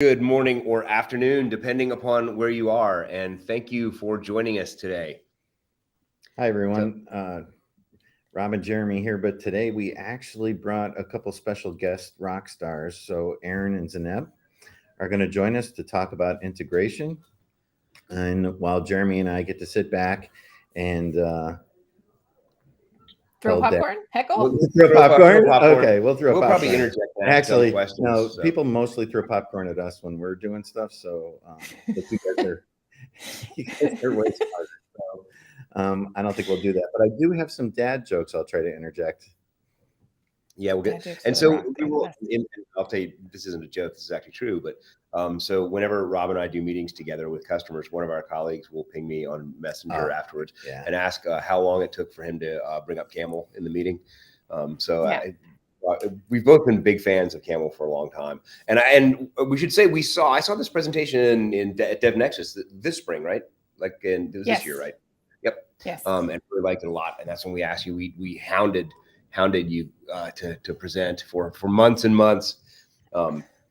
Good morning or afternoon, depending upon where you are. And thank you for joining us today. Hi, everyone. Rob and Jeremy here, but today we actually brought a couple special guest rock stars. So Aaron and Zeneb are going to join us to talk about integration. And while Jeremy and I get to sit back and Throw tell popcorn? Heckle? We'll throw popcorn? Okay, we'll throw We'll popcorn. probably interject and ask Actually, questions. no, people mostly throw popcorn at us when we're doing stuff. So but you guys are way smarter. So I don't think we'll do that. But I do have some dad jokes I'll try to interject. Yeah, we'll get. And so we will. I'll tell you, this isn't a joke. This is actually true. But so whenever Rob and I do meetings together with customers, one of our colleagues will ping me on Messenger afterwards and ask how long it took for him to bring up Camel in the meeting. We've both been big fans of Camel for a long time, and we should say I saw this presentation at DevNation this spring, right? It was this year, right? Yep. Yes. And really liked it a lot, and that's when we asked you. We hounded you to present for months and months.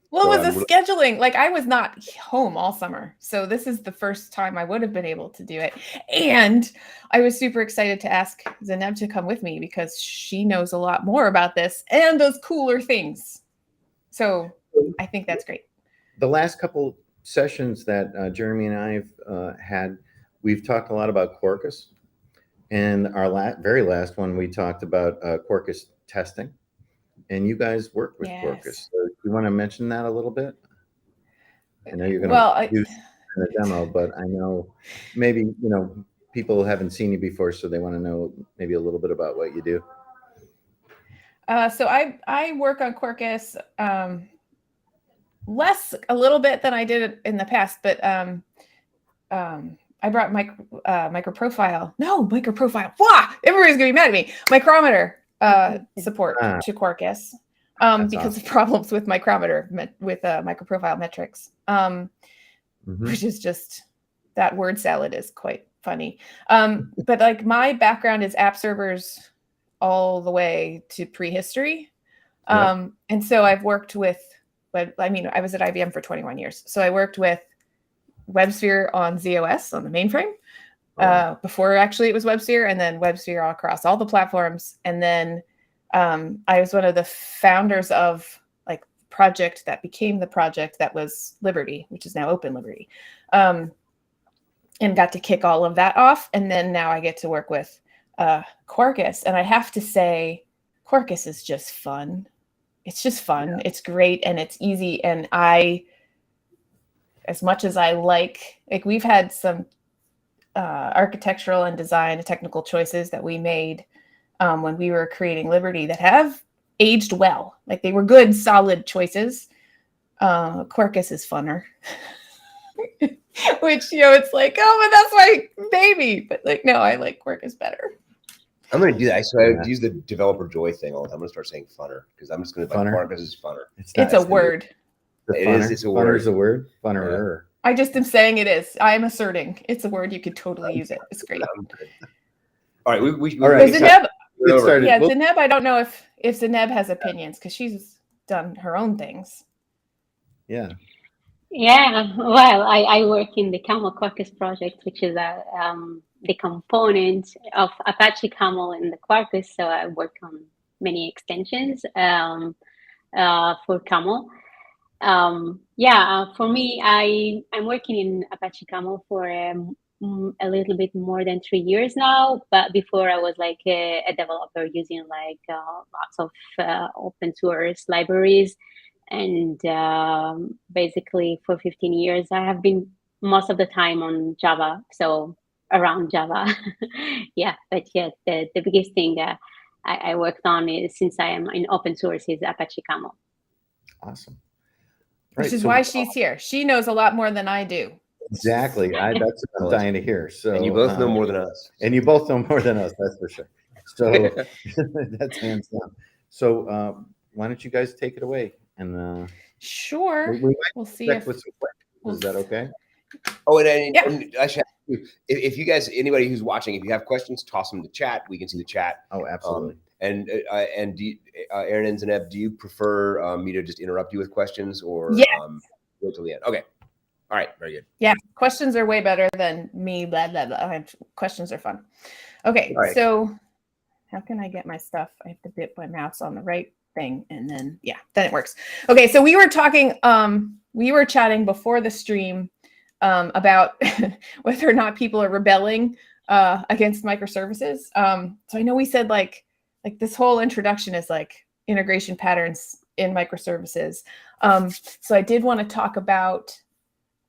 Well, it was a scheduling. I was not home all summer, so this is the first time I would have been able to do it. And I was super excited to ask Zeneb to come with me because she knows a lot more about this and does cooler things. So I think that's great. The last couple sessions that Jeremy and I've had, we've talked a lot about Quarkus. And our very last one, we talked about Quarkus testing. And you guys work with Quarkus. So you want to mention that a little bit? I know you're going to do a demo, but I know maybe, people haven't seen you before, so they want to know maybe a little bit about what you do. So I work on Quarkus less a little bit than I did in the past, but I brought Microprofile. Wow! Everybody's going to be mad at me. Micrometer support to Quarkus because of problems with Micrometer, with Microprofile metrics, which is just, that word salad is quite funny. But my background is app servers all the way to prehistory. And so I've worked with, I was at IBM for 21 years. So I worked with WebSphere on ZOS on the mainframe. Before actually it was WebSphere, and then WebSphere all across all the platforms. And then I was one of the founders of the project that became the project that was Liberty, which is now Open Liberty, and got to kick all of that off. And then now I get to work with Quarkus. And I have to say, Quarkus is just fun. It's just fun. Yeah. It's great and it's easy. And as much as I we've had some architectural and design and technical choices that we made when we were creating Liberty that have aged well. They were good, solid choices. Quarkus is funner. Which, it's but that's my baby. But no, I like Quarkus better. I'm going to do that. So I use the developer joy thing all the time. I'm going to start saying funner because I'm just going to Quarkus is funner. It's a word. It's a word. Funner is a word. Funner. I just am saying it is. I am asserting it's a word. You could totally use it. It's great. All right. All right. Zeneb, I don't know if Zeneb has opinions because she's done her own things. Yeah. Yeah. Well, I work in the Camel Quarkus project, which is the component of Apache Camel in the Quarkus. So I work on many extensions for Camel. For me, I'm working in Apache Camel for a little bit more than 3 years now. But before I was a developer using lots of open source libraries. And basically for 15 years, I have been most of the time on Java. So around Java. The biggest thing I worked on is, since I am in open source, is Apache Camel. Awesome. Which is why she's here. She knows a lot more than I do. Exactly. That's what I'm dying to hear. So, and you both know more than us. And you both know more than us, that's for sure. So that's hands down. So why don't you guys take it away? And sure. We'll see if with some questions. Is that okay? Oh, and I should ask you, if you guys, anybody who's watching, if you have questions, toss them in the chat. We can see the chat. Oh, absolutely. And do you, Aaron and Zeneb, do you prefer me to just interrupt you with questions, or? Yes. Wait till the end. Okay. All right. Very good. Yeah. Questions are way better than me. Blah, blah, blah. Questions are fun. Okay. All right. So how can I get my stuff? I have to dip my mouse on the right thing. And then, yeah, then it works. Okay. So we were talking, we were chatting before the stream about whether or not people are rebelling against microservices. So I know we said like this whole introduction is like integration patterns in microservices. So I did want to talk about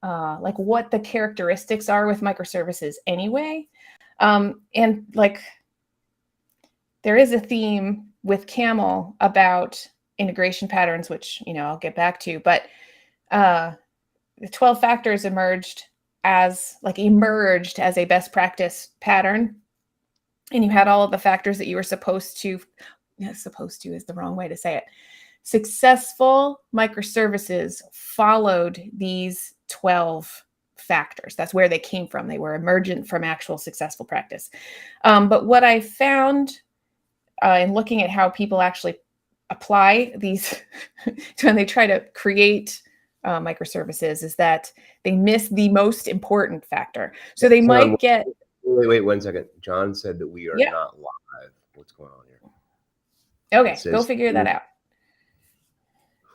like what the characteristics are with microservices anyway. And like there is a theme with Camel about integration patterns, which, you know, I'll get back to, but the 12 factors emerged as a best practice pattern. And you had all of the factors that you were supposed to is the wrong way to say it. Successful microservices followed these 12 factors. That's where they came from. They were emergent from actual successful practice. But what I found in looking at how people actually apply these when they try to create microservices is that they miss the most important factor. So they might get... Wait 1 second. John said that we are not live. What's going on here? Okay, go figure that out.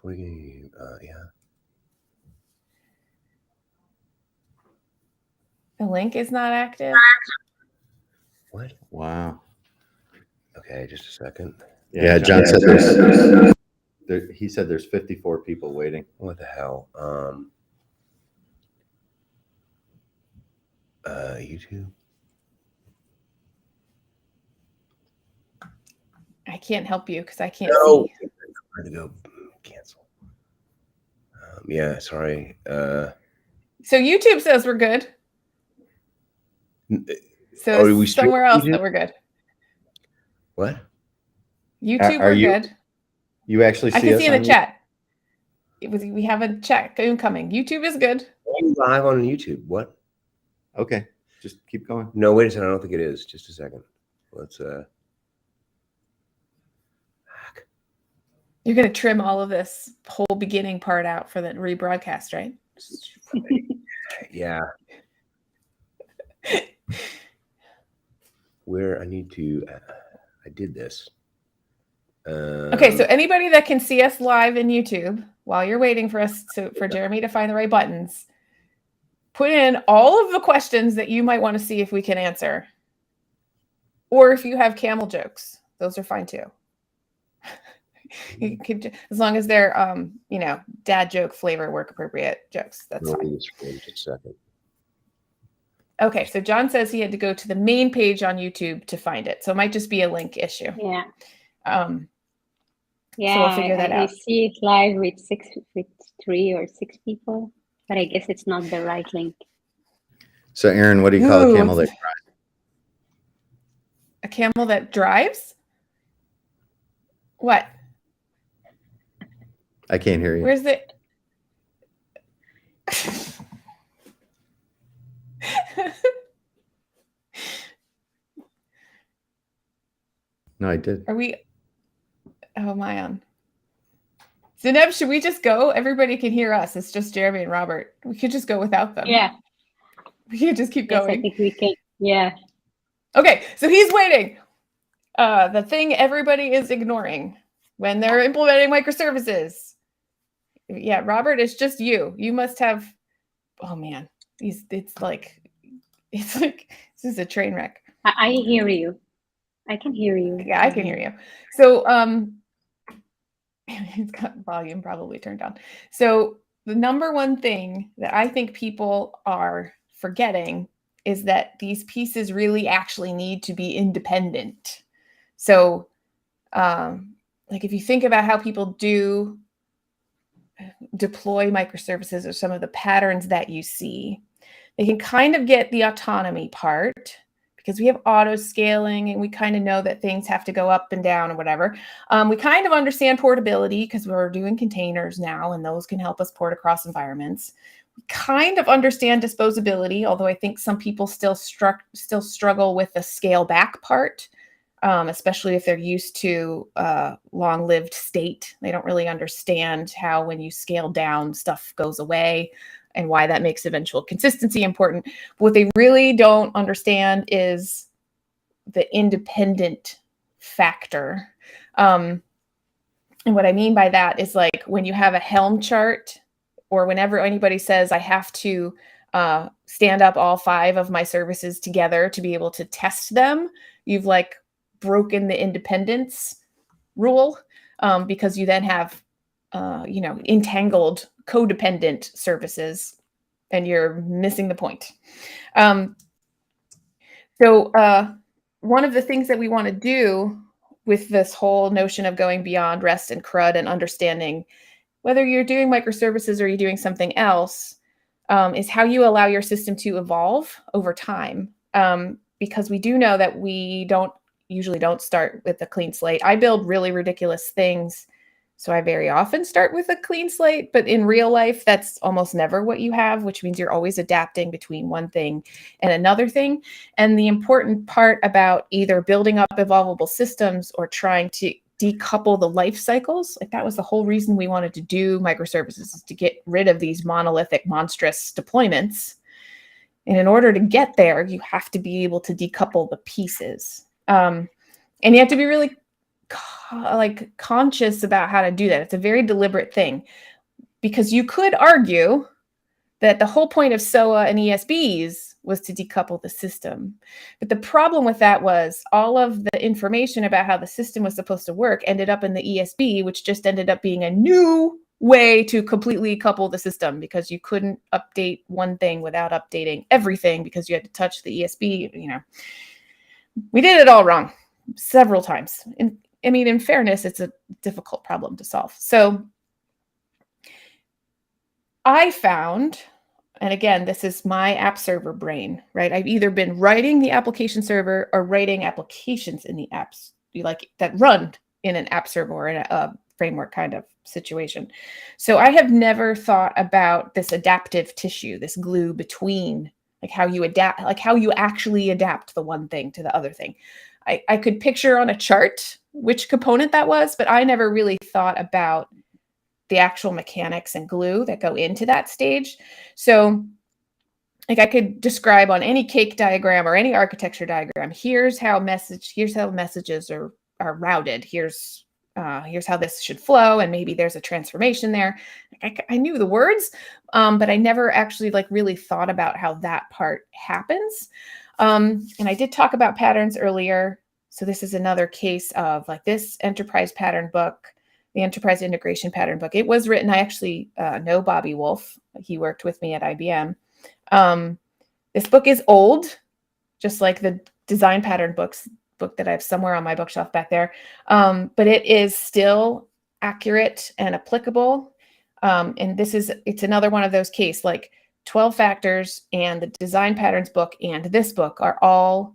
Yeah. The link is not active. What? Wow. Okay, just a second. Yeah, John said he said there's 54 people waiting. What the hell? YouTube. I can't help you because I can't see. I had to go cancel. Yeah, sorry. So YouTube says we're good. So somewhere else that we're good. What? YouTube, we're good. You actually see I can us see in the chat. We have a chat incoming. YouTube is good. I'm live on YouTube. What? Okay, just keep going. No, wait a second. I don't think it is. Just a second. Let's You're going to trim all of this whole beginning part out for the rebroadcast, right? Yeah. Where I need to, I did this. Okay, so anybody that can see us live in YouTube while you're waiting for for Jeremy to find the right buttons, put in all of the questions that you might want to see if we can answer. Or if you have camel jokes, those are fine too. You can, as long as they're, you know, dad joke flavor work appropriate jokes. That's fine. Just a second. Okay, so John says he had to go to the main page on YouTube to find it. So it might just be a link issue. Yeah. Yeah, so we'll figure that out. I see it live with 3 or 6 people, but I guess it's not the right link. So Aaron, what do you call a camel that drives? A camel that drives? What? I can't hear you. Where's the... No, I did. Are we... Oh, am I on? Zineb, should we just go? Everybody can hear us. It's just Jeremy and Robert. We could just go without them. Yeah. We could just keep Yes, going. I think we can. Yeah. Okay, so he's waiting. The thing everybody is ignoring when they're implementing microservices. Yeah, Robert, it's just you. You must have... Oh, man. It's like this is a train wreck. I hear you. I can hear you. Yeah, I can hear you. So it's got volume probably turned down. So the number one thing that I think people are forgetting is that these pieces really actually need to be independent. So like if you think about how people do deploy microservices or some of the patterns that you see, they can kind of get the autonomy part because we have auto scaling and we kind of know that things have to go up and down or whatever. We kind of understand portability because we're doing containers now and those can help us port across environments. We kind of understand disposability, although I think some people still struggle with the scale back part. especially if they're used to long-lived state. They don't really understand how when you scale down, stuff goes away and why that makes eventual consistency important. But what they really don't understand is the independent factor. And what I mean by that is like when you have a Helm chart, or whenever anybody says I have to stand up all 5 of my services together to be able to test them, you've like broken the independence rule, because you then have entangled codependent services and you're missing the point. So one of the things that we want to do with this whole notion of going beyond REST and CRUD and understanding whether you're doing microservices or you're doing something else, is how you allow your system to evolve over time. Because we do know that we usually don't start with a clean slate. I build really ridiculous things, so I very often start with a clean slate, but in real life, that's almost never what you have, which means you're always adapting between one thing and another thing. And the important part about either building up evolvable systems or trying to decouple the life cycles, like that was the whole reason we wanted to do microservices, is to get rid of these monolithic, monstrous deployments. And in order to get there, you have to be able to decouple the pieces. And you have to be really conscious about how to do that. It's a very deliberate thing, because you could argue that the whole point of SOA and ESBs was to decouple the system. But the problem with that was all of the information about how the system was supposed to work ended up in the ESB, which just ended up being a new way to completely couple the system, because you couldn't update one thing without updating everything, because you had to touch the ESB. We did it all wrong several times. And I mean, in fairness, it's a difficult problem to solve. So I found, and again, this is my app server brain, right? I've either been writing the application server or writing applications in the apps that run in an app server or in a framework kind of situation. So I have never thought about this adaptive tissue, this glue between like how you adapt, like how you actually adapt the one thing to the other thing. I could picture on a chart which component that was, but I never really thought about the actual mechanics and glue that go into that stage. So like I could describe on any cake diagram or any architecture diagram, here's how messages are routed. Here's how this should flow. And maybe there's a transformation there. I knew the words, but I never actually really thought about how that part happens. And I did talk about patterns earlier. So this is another case of this enterprise pattern book, the enterprise integration pattern book. It was written, I actually know Bobby Wolf. He worked with me at IBM. This book is old, just like the design pattern book that I have somewhere on my bookshelf back there. But it is still accurate and applicable. And it's another one of those cases, 12 Factors and the design patterns book and this book are all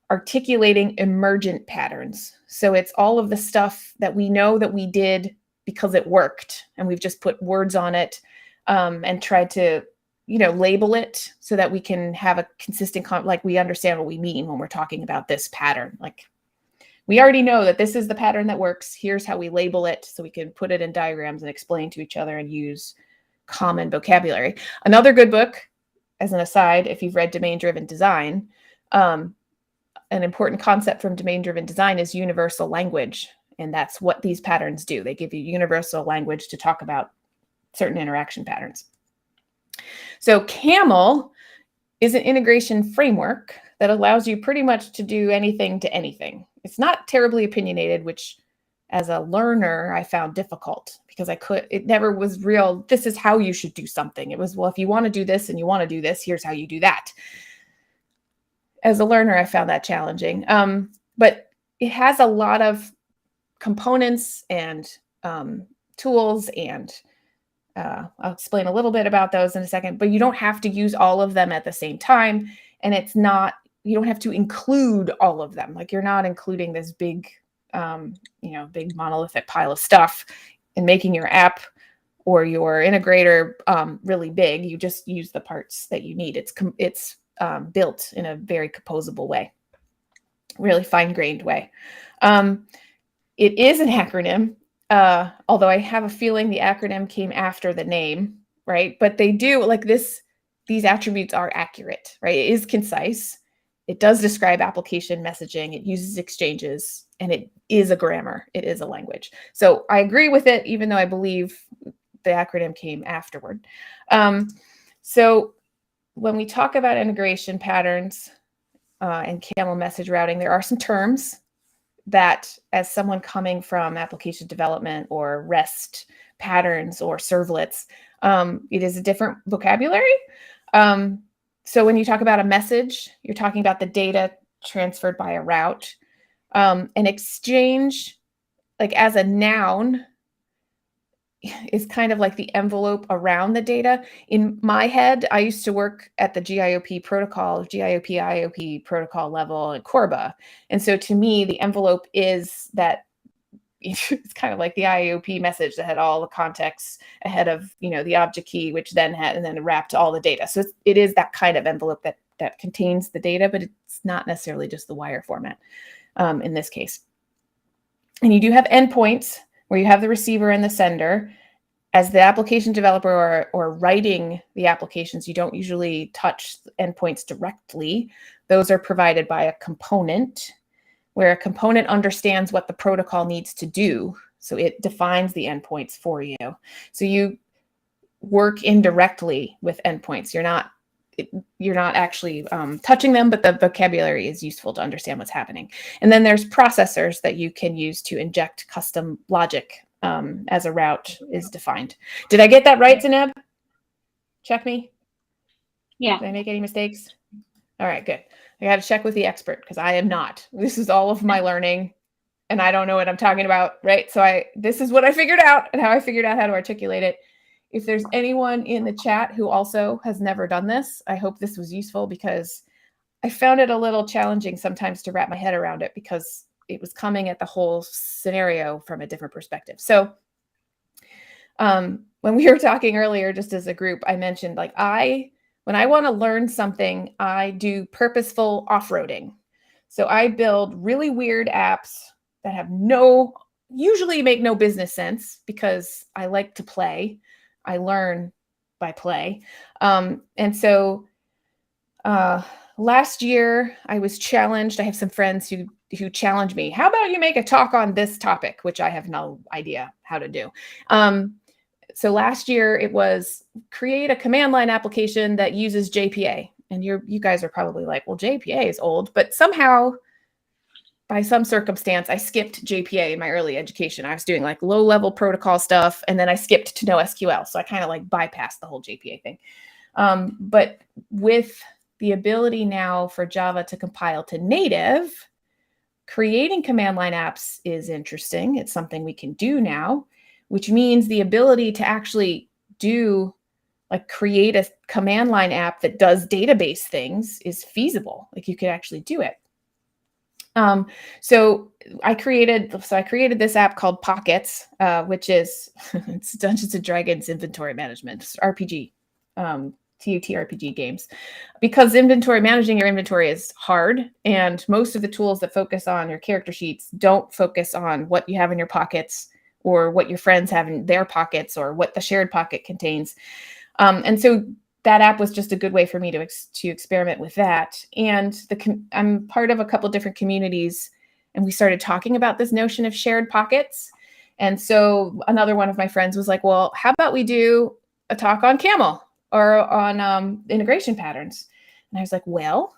articulating emergent patterns. So it's all of the stuff that we know that we did because it worked, and we've just put words on it and tried to, label it so that we can have a consistent, we understand what we mean when we're talking about this pattern. We already know that this is the pattern that works. Here's how we label it so we can put it in diagrams and explain to each other and use common vocabulary. Another good book, as an aside, if you've read Domain-Driven Design, an important concept from domain-driven design is universal language. And that's what these patterns do. They give you universal language to talk about certain interaction patterns. So CAML is an integration framework that allows you pretty much to do anything to anything. It's not terribly opinionated, which as a learner, I found difficult because it never was real. This is how you should do something. It was, well, if you want to do this and you want to do this, here's how you do that. As a learner, I found that challenging. But it has a lot of components and tools, and I'll explain a little bit about those in a second, but you don't have to use all of them at the same time. And you don't have to include all of them. You're not including this big, big monolithic pile of stuff and making your app or your integrator really big. You just use the parts that you need. It's built in a very composable way. really fine-grained way. It is an acronym, although I have a feeling the acronym came after the name, right? But they do, like this, these attributes are accurate, right? It is concise. It does describe application messaging. It uses exchanges, and it is a grammar. It is a language. So I agree with it, even though I believe the acronym came afterward. So when we talk about integration patterns and camel message routing, there are some terms that, as someone coming from application development or REST patterns or servlets, it is a different vocabulary. So when you talk about a message, you're talking about the data transferred by a route. An exchange, like as a noun, is kind of like the envelope around the data. In my head, I used to work at the GIOP protocol, IOP protocol level in Corba. And so to me, the envelope is that it's kind of like the IOP message that had all the context ahead of, the object key, which then had, and then wrapped all the data. So it is that kind of envelope that contains the data, but it's not necessarily just the wire format in this case. And you do have endpoints where you have the receiver and the sender. As the application developer or writing the applications, you don't usually touch endpoints directly. Those are provided by a component, where a component understands what the protocol needs to do. So it defines the endpoints for you. So you work indirectly with endpoints. You're not actually touching them, but the vocabulary is useful to understand what's happening. And then there's processors that you can use to inject custom logic as a route is defined. Did I get that right, Zeneb? Check me. Yeah. Did I make any mistakes? All right, good. I got to check with the expert because I am not. This is all of my learning, and I don't know what I'm talking about, right? So this is what I figured out and how I figured out how to articulate it. If there's anyone in the chat who also has never done this, I hope this was useful, because I found it a little challenging sometimes to wrap my head around it, because it was coming at the whole scenario from a different perspective. So when we were talking earlier, just as a group, I mentioned when I want to learn something, I do purposeful off-roading. So I build really weird apps that have usually make no business sense, because I like to play. I learn by play. And so last year I was challenged. I have some friends who challenged me. How about you make a talk on this topic, which I have no idea how to do. So last year it was create a command line application that uses JPA. And you guys are probably like, well, JPA is old, but somehow by some circumstance, I skipped JPA in my early education. I was doing like low-level protocol stuff, and then I skipped to NoSQL. So I kind of like bypassed the whole JPA thing. But with the ability now for Java to compile to native, creating command line apps is interesting. It's something we can do now, which means the ability to actually create a command line app that does database things is feasible. Like you could actually do it. So I created this app called Pockets, which is it's Dungeons and Dragons inventory management. It's RPG, TUTRPG games, because managing your inventory is hard, and most of the tools that focus on your character sheets don't focus on what you have in your pockets or what your friends have in their pockets or what the shared pocket contains. And so that app was just a good way for me to experiment with that. And I'm part of a couple different communities, and we started talking about this notion of shared pockets. And so another one of my friends was like, well, how about we do a talk on Camel or on integration patterns? And I was like, well,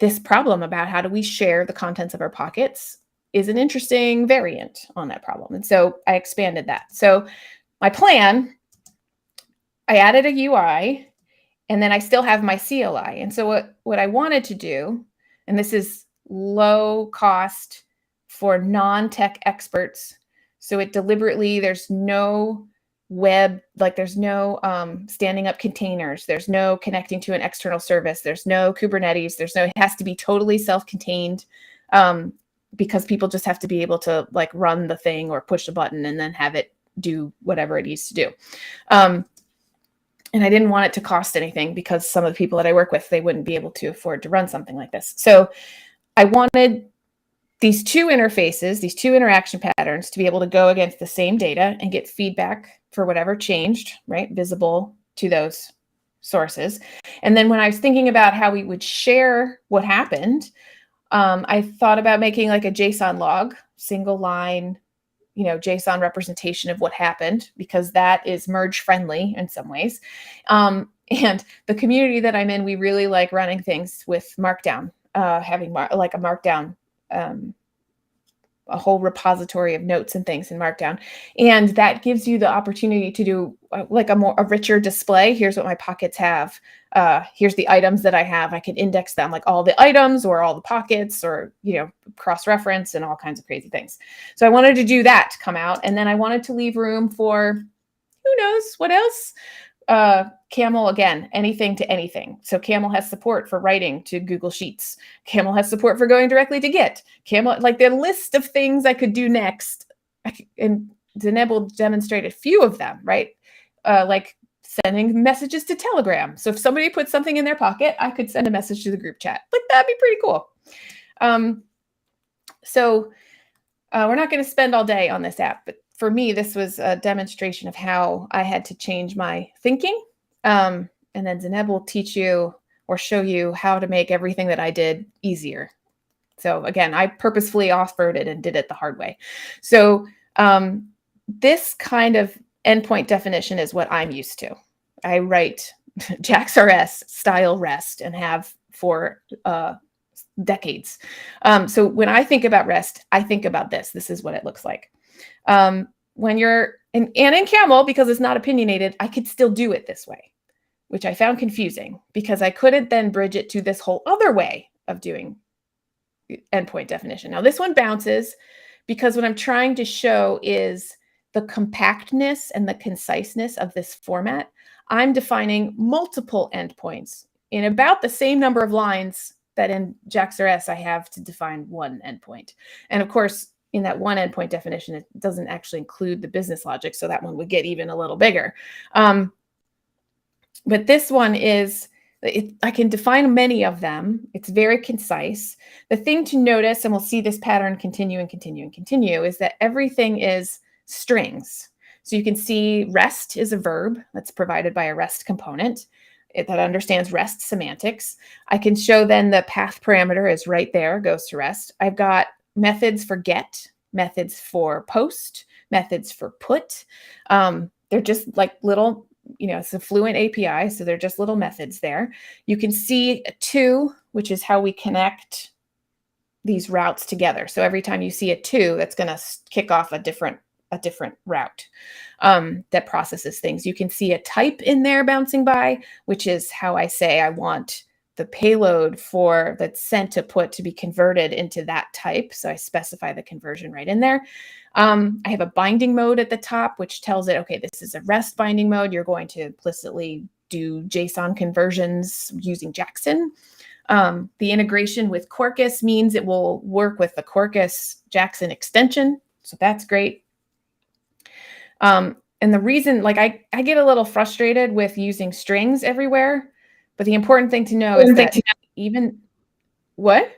this problem about how do we share the contents of our pockets is an interesting variant on that problem. And so I expanded that. So my plan, I added a UI, and then I still have my CLI. And so what I wanted to do, and this is low cost for non-tech experts. So it deliberately, there's no web, there's no standing up containers. There's no connecting to an external service. There's no Kubernetes. It has to be totally self-contained because people just have to be able to run the thing or push a button and then have it do whatever it needs to do. And I didn't want it to cost anything, because some of the people that I work with, they wouldn't be able to afford to run something like this. So I wanted these two interfaces, these two interaction patterns to be able to go against the same data and get feedback for whatever changed, right? Visible to those sources. And then when I was thinking about how we would share what happened, I thought about making like a JSON log, single line, JSON representation of what happened, because that is merge friendly in some ways. And the community that I'm in, we really like running things with Markdown, having like a Markdown, a whole repository of notes and things in Markdown. And that gives you the opportunity to do like a richer display. Here's what my pockets have. Here's the items that I have. I can index them, like all the items or all the pockets, or, cross-reference and all kinds of crazy things. So I wanted to do that to come out. And then I wanted to leave room for, who knows what else? Camel, again, anything to anything. So Camel has support for writing to Google Sheets. Camel has support for going directly to Git. Camel, like the list of things I could do next, and Zeneb will demonstrate a few of them, right? Like sending messages to Telegram. So if somebody puts something in their pocket, I could send a message to the group chat. Like that'd be pretty cool. So we're not going to spend all day on this app, but for me, this was a demonstration of how I had to change my thinking. And then Zeneb will teach you or show you how to make everything that I did easier. So again, I purposefully offered it and did it the hard way. So this kind of endpoint definition is what I'm used to. I write JAX-RS style REST and have for decades. So when I think about REST, I think about this. This is what it looks like. When you're in Camel, because it's not opinionated, I could still do it this way, which I found confusing because I couldn't then bridge it to this whole other way of doing endpoint definition. Now this one bounces because what I'm trying to show is the compactness and the conciseness of this format. I'm defining multiple endpoints in about the same number of lines that in JAX-RS I have to define one endpoint. And of course, in that one endpoint definition, it doesn't actually include the business logic, so that one would get even a little bigger. But this one is, I can define many of them. It's very concise. The thing to notice, and we'll see this pattern continue and continue and continue, is that everything is strings. So you can see REST is a verb that's provided by a REST component that understands REST semantics. I can show then the path parameter is right there, goes to REST. I've got methods for get, methods for post, methods for put. They're just like little, it's a Fluent API, so they're just little methods there. You can see a to, which is how we connect these routes together. So every time you see a to, that's going to kick off a different route that processes things. You can see a type in there bouncing by, which is how I say I want the payload for that's sent to put to be converted into that type. So I specify the conversion right in there. I have a binding mode at the top, which tells it, okay, this is a REST binding mode. You're going to implicitly do JSON conversions using Jackson. The integration with Quarkus means it will work with the Quarkus Jackson extension. So that's great. And the reason, like I get a little frustrated with using strings everywhere, but the important thing to know is that even, what?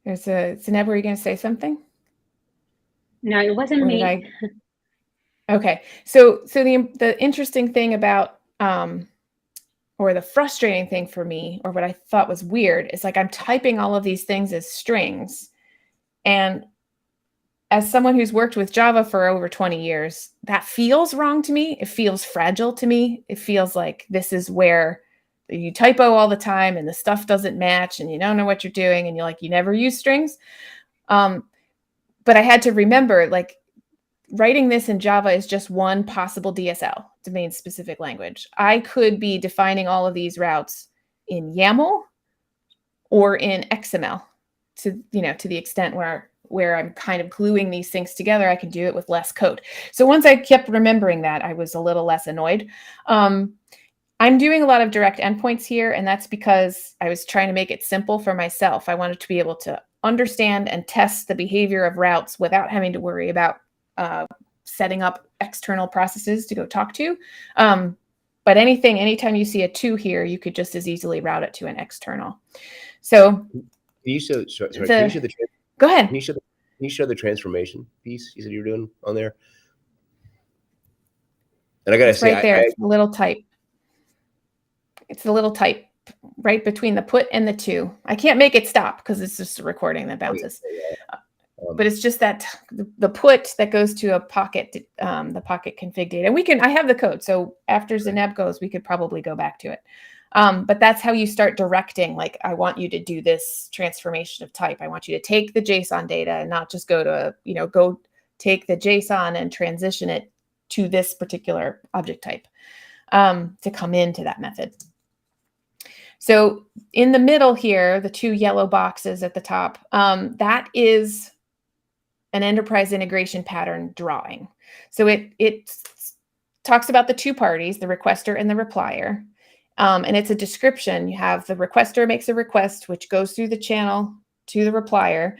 There's a, Zeneb, were you going to say something? No, it wasn't me. Okay. So the interesting thing about, or the frustrating thing for me, or what I thought was weird, is like I'm typing all of these things as strings. And as someone who's worked with Java for over 20 years, that feels wrong to me. It feels fragile to me. It feels like this is where you typo all the time and the stuff doesn't match and you don't know what you're doing and you never use strings. But I had to remember, like, writing this in Java is just one possible DSL, domain specific language. I could be defining all of these routes in YAML or in XML to the extent where I'm kind of gluing these things together. I can do it with less code. So once I kept remembering that, I was a little less annoyed. I'm doing a lot of direct endpoints here, and that's because I was trying to make it simple for myself. I wanted to be able to understand and test the behavior of routes without having to worry about setting up external processes to go talk to. But anytime you see a to here, you could just as easily route it to an external. So you show? Sorry, The- can you show the? Go ahead. Can you show the transformation piece you said you were doing on there? And I gotta It's say, right there. It's the little type. It's the little type right between the put and the to. I can't make it stop because it's just a recording that bounces. But it's just that the put that goes to a pocket, the pocket config data. And I have the code. So after Zeneb goes, we could probably go back to it. But that's how you start directing. Like, I want you to do this transformation of type. I want you to take the JSON data and not just go take the JSON and transition it to this particular object type to come into that method. So in the middle here, the two yellow boxes at the top, that is an enterprise integration pattern drawing. So it talks about the two parties, the requester and the replier. And it's a description. You have the requester makes a request, which goes through the channel to the replier.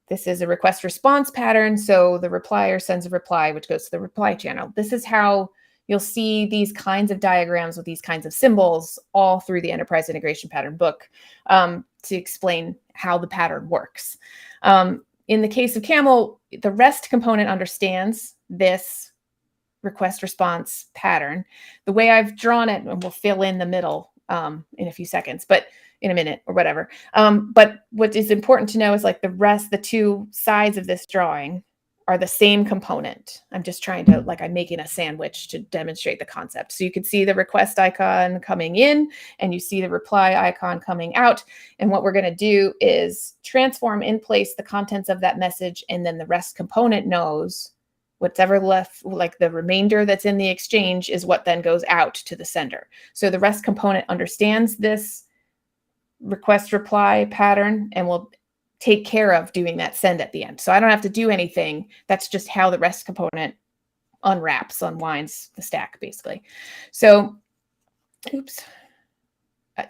This is a request response pattern. So the replier sends a reply, which goes to the reply channel. This is how you'll see these kinds of diagrams with these kinds of symbols all through the enterprise integration pattern book to explain how the pattern works. In the case of Camel, the REST component understands this request response pattern. The way I've drawn it, and we'll fill in the middle in a few seconds, but in a minute or whatever. But what is important to know is like the two sides of this drawing are the same component. I'm just trying to, I'm making a sandwich to demonstrate the concept. So you can see the request icon coming in and you see the reply icon coming out. And what we're going to do is transform in place the contents of that message. And then the REST component knows whatever left, like the remainder that's in the exchange is what then goes out to the sender. So the REST component understands this request reply pattern and will take care of doing that send at the end. So I don't have to do anything. That's just how the REST component unwinds the stack, basically. So, oops.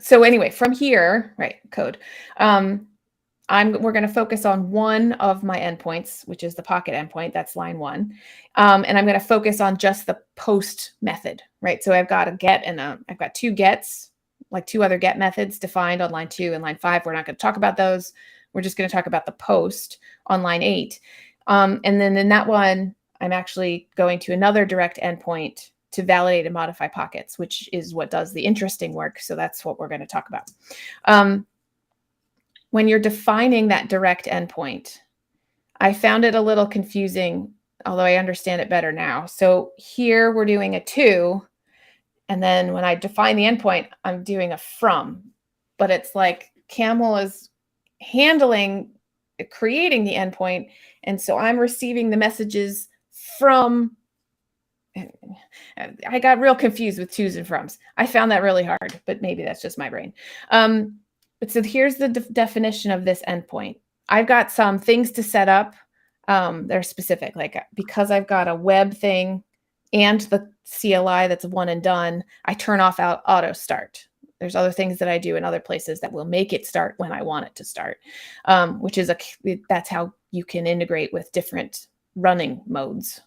So anyway, from here, right, code. We're going to focus on one of my endpoints, which is the pocket endpoint. That's line 1. And I'm going to focus on just the post method, right? So I've got a get and I've got two gets, like two other get methods defined on line 2 and line 5. We're not going to talk about those. We're just going to talk about the post on line 8. And then in that one, I'm actually going to another direct endpoint to validate and modify pockets, which is what does the interesting work. So that's what we're going to talk about. When you're defining that direct endpoint, I found it a little confusing, although I understand it better now. So here we're doing a to, and then when I define the endpoint, I'm doing a from, but it's like Camel is creating the endpoint. And so I'm receiving the messages from, I got real confused with tos and froms. I found that really hard, but maybe that's just my brain. But so here's the definition of this endpoint. I've got some things to set up. They're specific, like because I've got a web thing and the CLI that's one and done, I turn off auto start. There's other things that I do in other places that will make it start when I want it to start, which is that's how you can integrate with different running modes.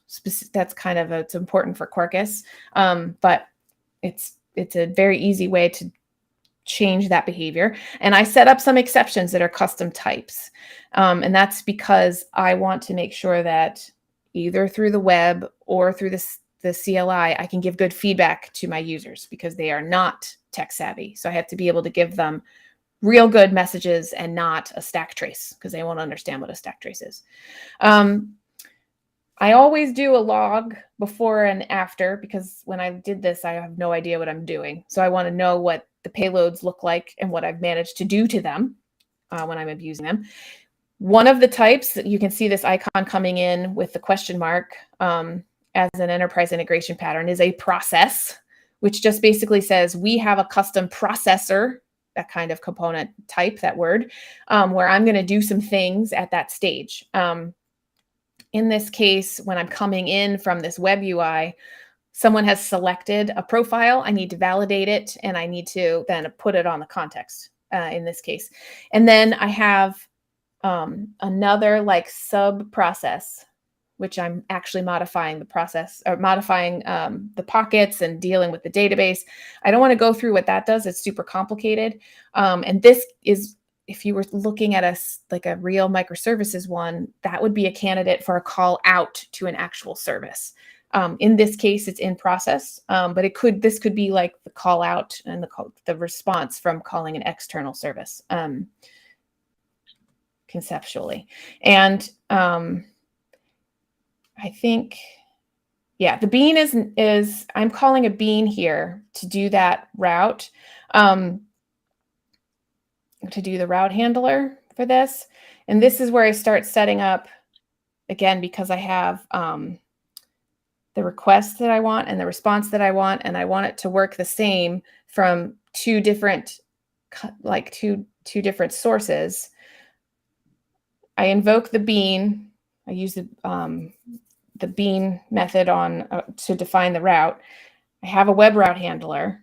That's kind of it's important for Quarkus, but it's a very easy way to change that behavior. And I set up some exceptions that are custom types, and that's because I want to make sure that either through the web or through the CLI, I can give good feedback to my users because they are not tech savvy. So I have to be able to give them real good messages and not a stack trace because they won't understand what a stack trace is. I always do a log before and after because when I did this, I have no idea what I'm doing. So I want to know what the payloads look like and what I've managed to do to them when I'm abusing them. One of the types, you can see this icon coming in with the question mark as an enterprise integration pattern, is a process, which just basically says we have a custom processor, that kind of component type, that word, where I'm going to do some things at that stage. In this case, when I'm coming in from this web UI, someone has selected a profile. I need to validate it, and I need to then put it on the context in this case. And then I have another like sub process, which I'm actually modifying the process or modifying the pockets and dealing with the database. I don't want to go through what that does. It's super complicated. And this is if you were looking at like a real microservices one, that would be a candidate for a call out to an actual service. In this case, it's in process, but this could be like the call out and the response from calling an external service, conceptually. And I think, yeah, the bean is I'm calling a bean here to do that route, to do the route handler for this. And this is where I start setting up, again, because I have the request that I want and the response that I want, and I want it to work the same from two different sources. I invoke the bean. I use the bean method to define the route. I have a web route handler.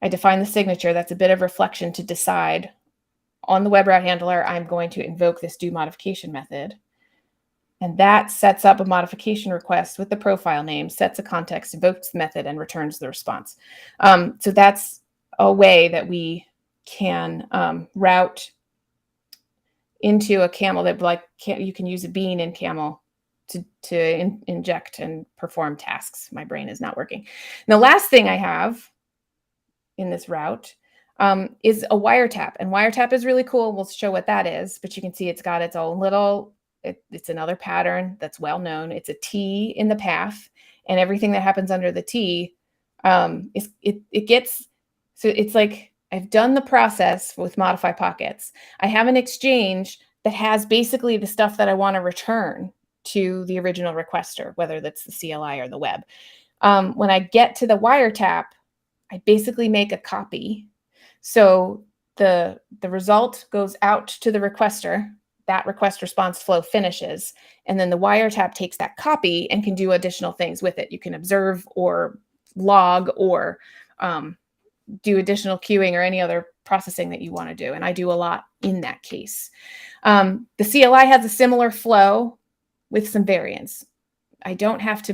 I define the signature. That's a bit of reflection to decide on the web route handler, I'm going to invoke this do modification method. And that sets up a modification request with the profile name, sets a context, invokes the method, and returns the response. So that's a way that we can route into a camel that you can use a bean in camel to inject and perform tasks. My brain is not working. And the last thing I have in this route is a wiretap. And wiretap is really cool. We'll show what that is, but you can see it's got its own little, it's another pattern that's well known. It's a T in the path, and everything that happens under the T so it's like I've done the process with modify pockets. I have an exchange that has basically the stuff that I want to return to the original requester, whether that's the CLI or the web. When I get to the wiretap, I basically make a copy. So the result goes out to the requester, that request response flow finishes, and then the wiretap takes that copy and can do additional things with it. You can observe or log or do additional queuing or any other processing that you want to do. And I do a lot in that case. The CLI has a similar flow with some variants. I don't have to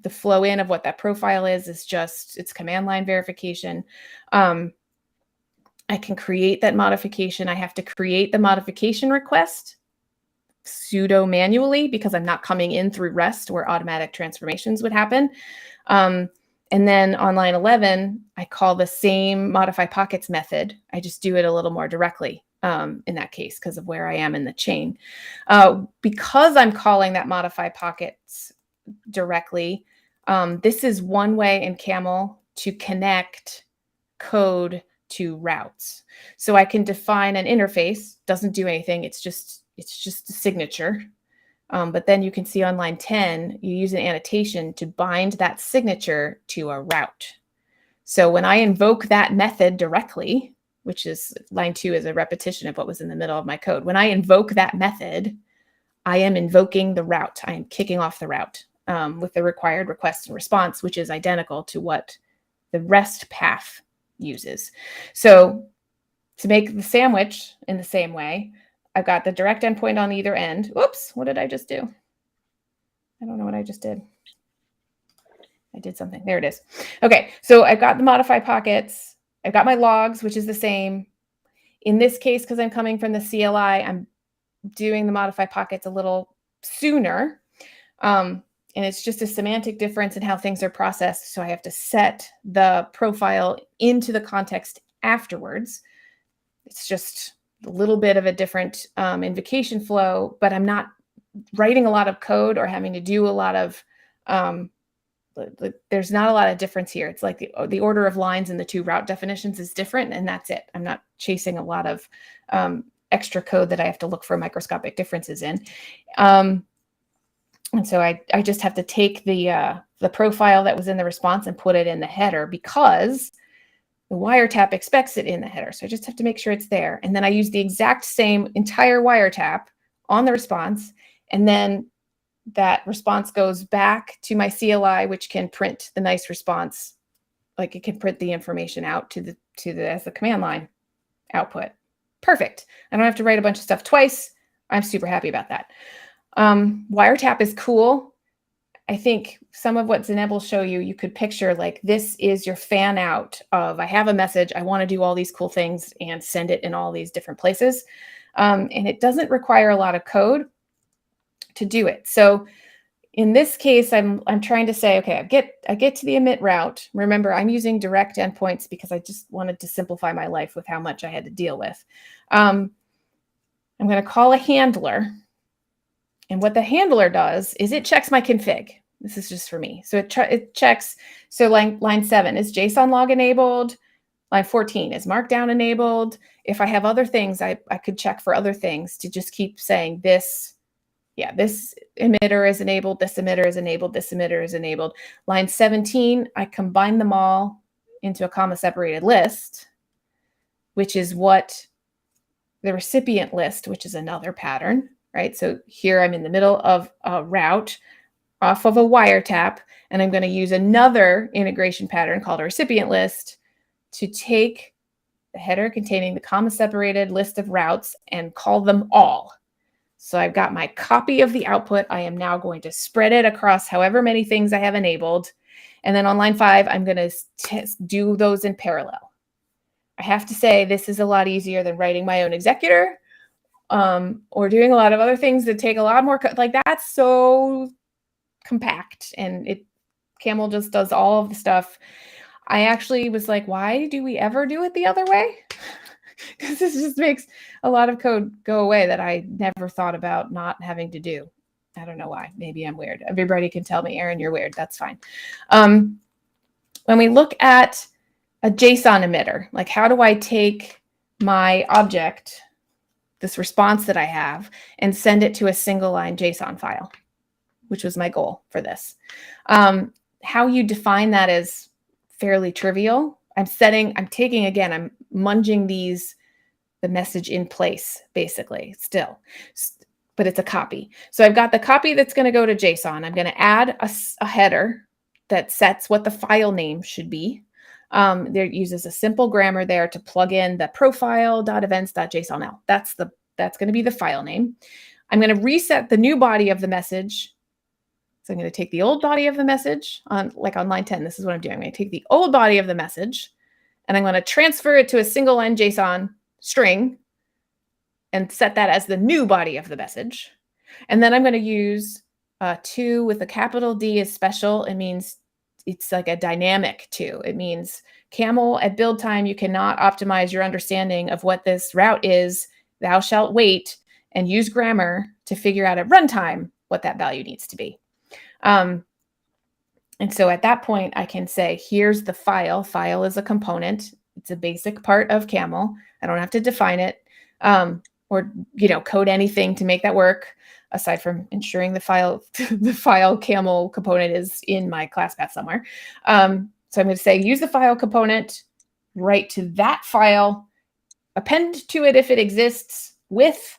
the flow in of what that profile is just, it's command line verification. I can create that modification. I have to create the modification request pseudo manually because I'm not coming in through REST where automatic transformations would happen. And then on line 11, I call the same modify pockets method. I just do it a little more directly in that case because of where I am in the chain. Because I'm calling that modify pockets directly, this is one way in Camel to connect code to routes. So I can define an interface, doesn't do anything. It's just a signature. But then you can see on line 10, you use an annotation to bind that signature to a route. So when I invoke that method directly, which is line 2 is a repetition of what was in the middle of my code. When I invoke that method, I am invoking the route. I am kicking off the route with the required request and response, which is identical to what the REST path uses. So to make the sandwich in the same way, I've got the direct endpoint on either end. Whoops, what did I just do? I don't know what I just did. I did something. There it is. Okay, so I've got the modify pockets. I've got my logs, which is the same. In this case, because I'm coming from the CLI, I'm doing the modify pockets a little sooner. And it's just a semantic difference in how things are processed. So I have to set the profile into the context afterwards. It's just a little bit of a different invocation flow, but I'm not writing a lot of code or having to do a lot of, there's not a lot of difference here. It's like the order of lines in the two route definitions is different, and that's it. I'm not chasing a lot of extra code that I have to look for microscopic differences in. And so I just have to take the profile that was in the response and put it in the header because the wiretap expects it in the header. So I just have to make sure it's there. And then I use the exact same entire wiretap on the response. And then that response goes back to my CLI, which can print the nice response. Like it can print the information out as the command line output. Perfect. I don't have to write a bunch of stuff twice. I'm super happy about that. Wiretap is cool. I think some of what Zaneb will show you, you could picture like this is your fan out of I have a message, I want to do all these cool things and send it in all these different places. And it doesn't require a lot of code to do it. So in this case, I'm trying to say, okay, I get to the emit route. Remember, I'm using direct endpoints because I just wanted to simplify my life with how much I had to deal with. I'm going to call a handler. And what the handler does is it checks my config. This is just for me. So it checks. So line 7 is JSON log enabled. Line 14 is Markdown enabled. If I have other things, I could check for other things to just keep saying this. Yeah, this emitter is enabled. This emitter is enabled. This emitter is enabled. Line 17, I combine them all into a comma separated list, which is what the recipient list, which is another pattern. Right, so here I'm in the middle of a route off of a wiretap, and I'm going to use another integration pattern called a recipient list to take the header containing the comma-separated list of routes and call them all. So I've got my copy of the output. I am now going to spread it across however many things I have enabled. And then on line 5, I'm going to do those in parallel. I have to say this is a lot easier than writing my own executor. Or doing a lot of other things that take a lot more, like that's so compact, and Camel just does all of the stuff. I actually was like, why do we ever do it the other way? Because this just makes a lot of code go away that I never thought about not having to do. I don't know why. Maybe I'm weird. Everybody can tell me, Erin, you're weird. That's fine. When we look at a JSON emitter, like how do I take my object, this response that I have, and send it to a single line JSON file, which was my goal for this. How you define that is fairly trivial. I'm munging the message in place, basically, still, but it's a copy. So I've got the copy that's going to go to JSON. I'm going to add a header that sets what the file name should be. There uses a simple grammar there to plug in the profile.events.jsonl. That's going to be the file name. I'm going to reset the new body of the message. So I'm going to take the old body of the message on line 10. This is what I'm doing. I'm going to take the old body of the message and I'm going to transfer it to a single line JSON string and set that as the new body of the message. And then I'm going to use 2 with a capital D is special. It means it's like a dynamic 2. It means Camel at build time, you cannot optimize your understanding of what this route is. Thou shalt wait and use grammar to figure out at runtime what that value needs to be. And so at that point, I can say, here's the file. File is a component. It's a basic part of Camel. I don't have to define it or code anything to make that work, aside from ensuring the file Camel component is in my class path somewhere. So I'm going to say, use the file component, write to that file, append to it if it exists with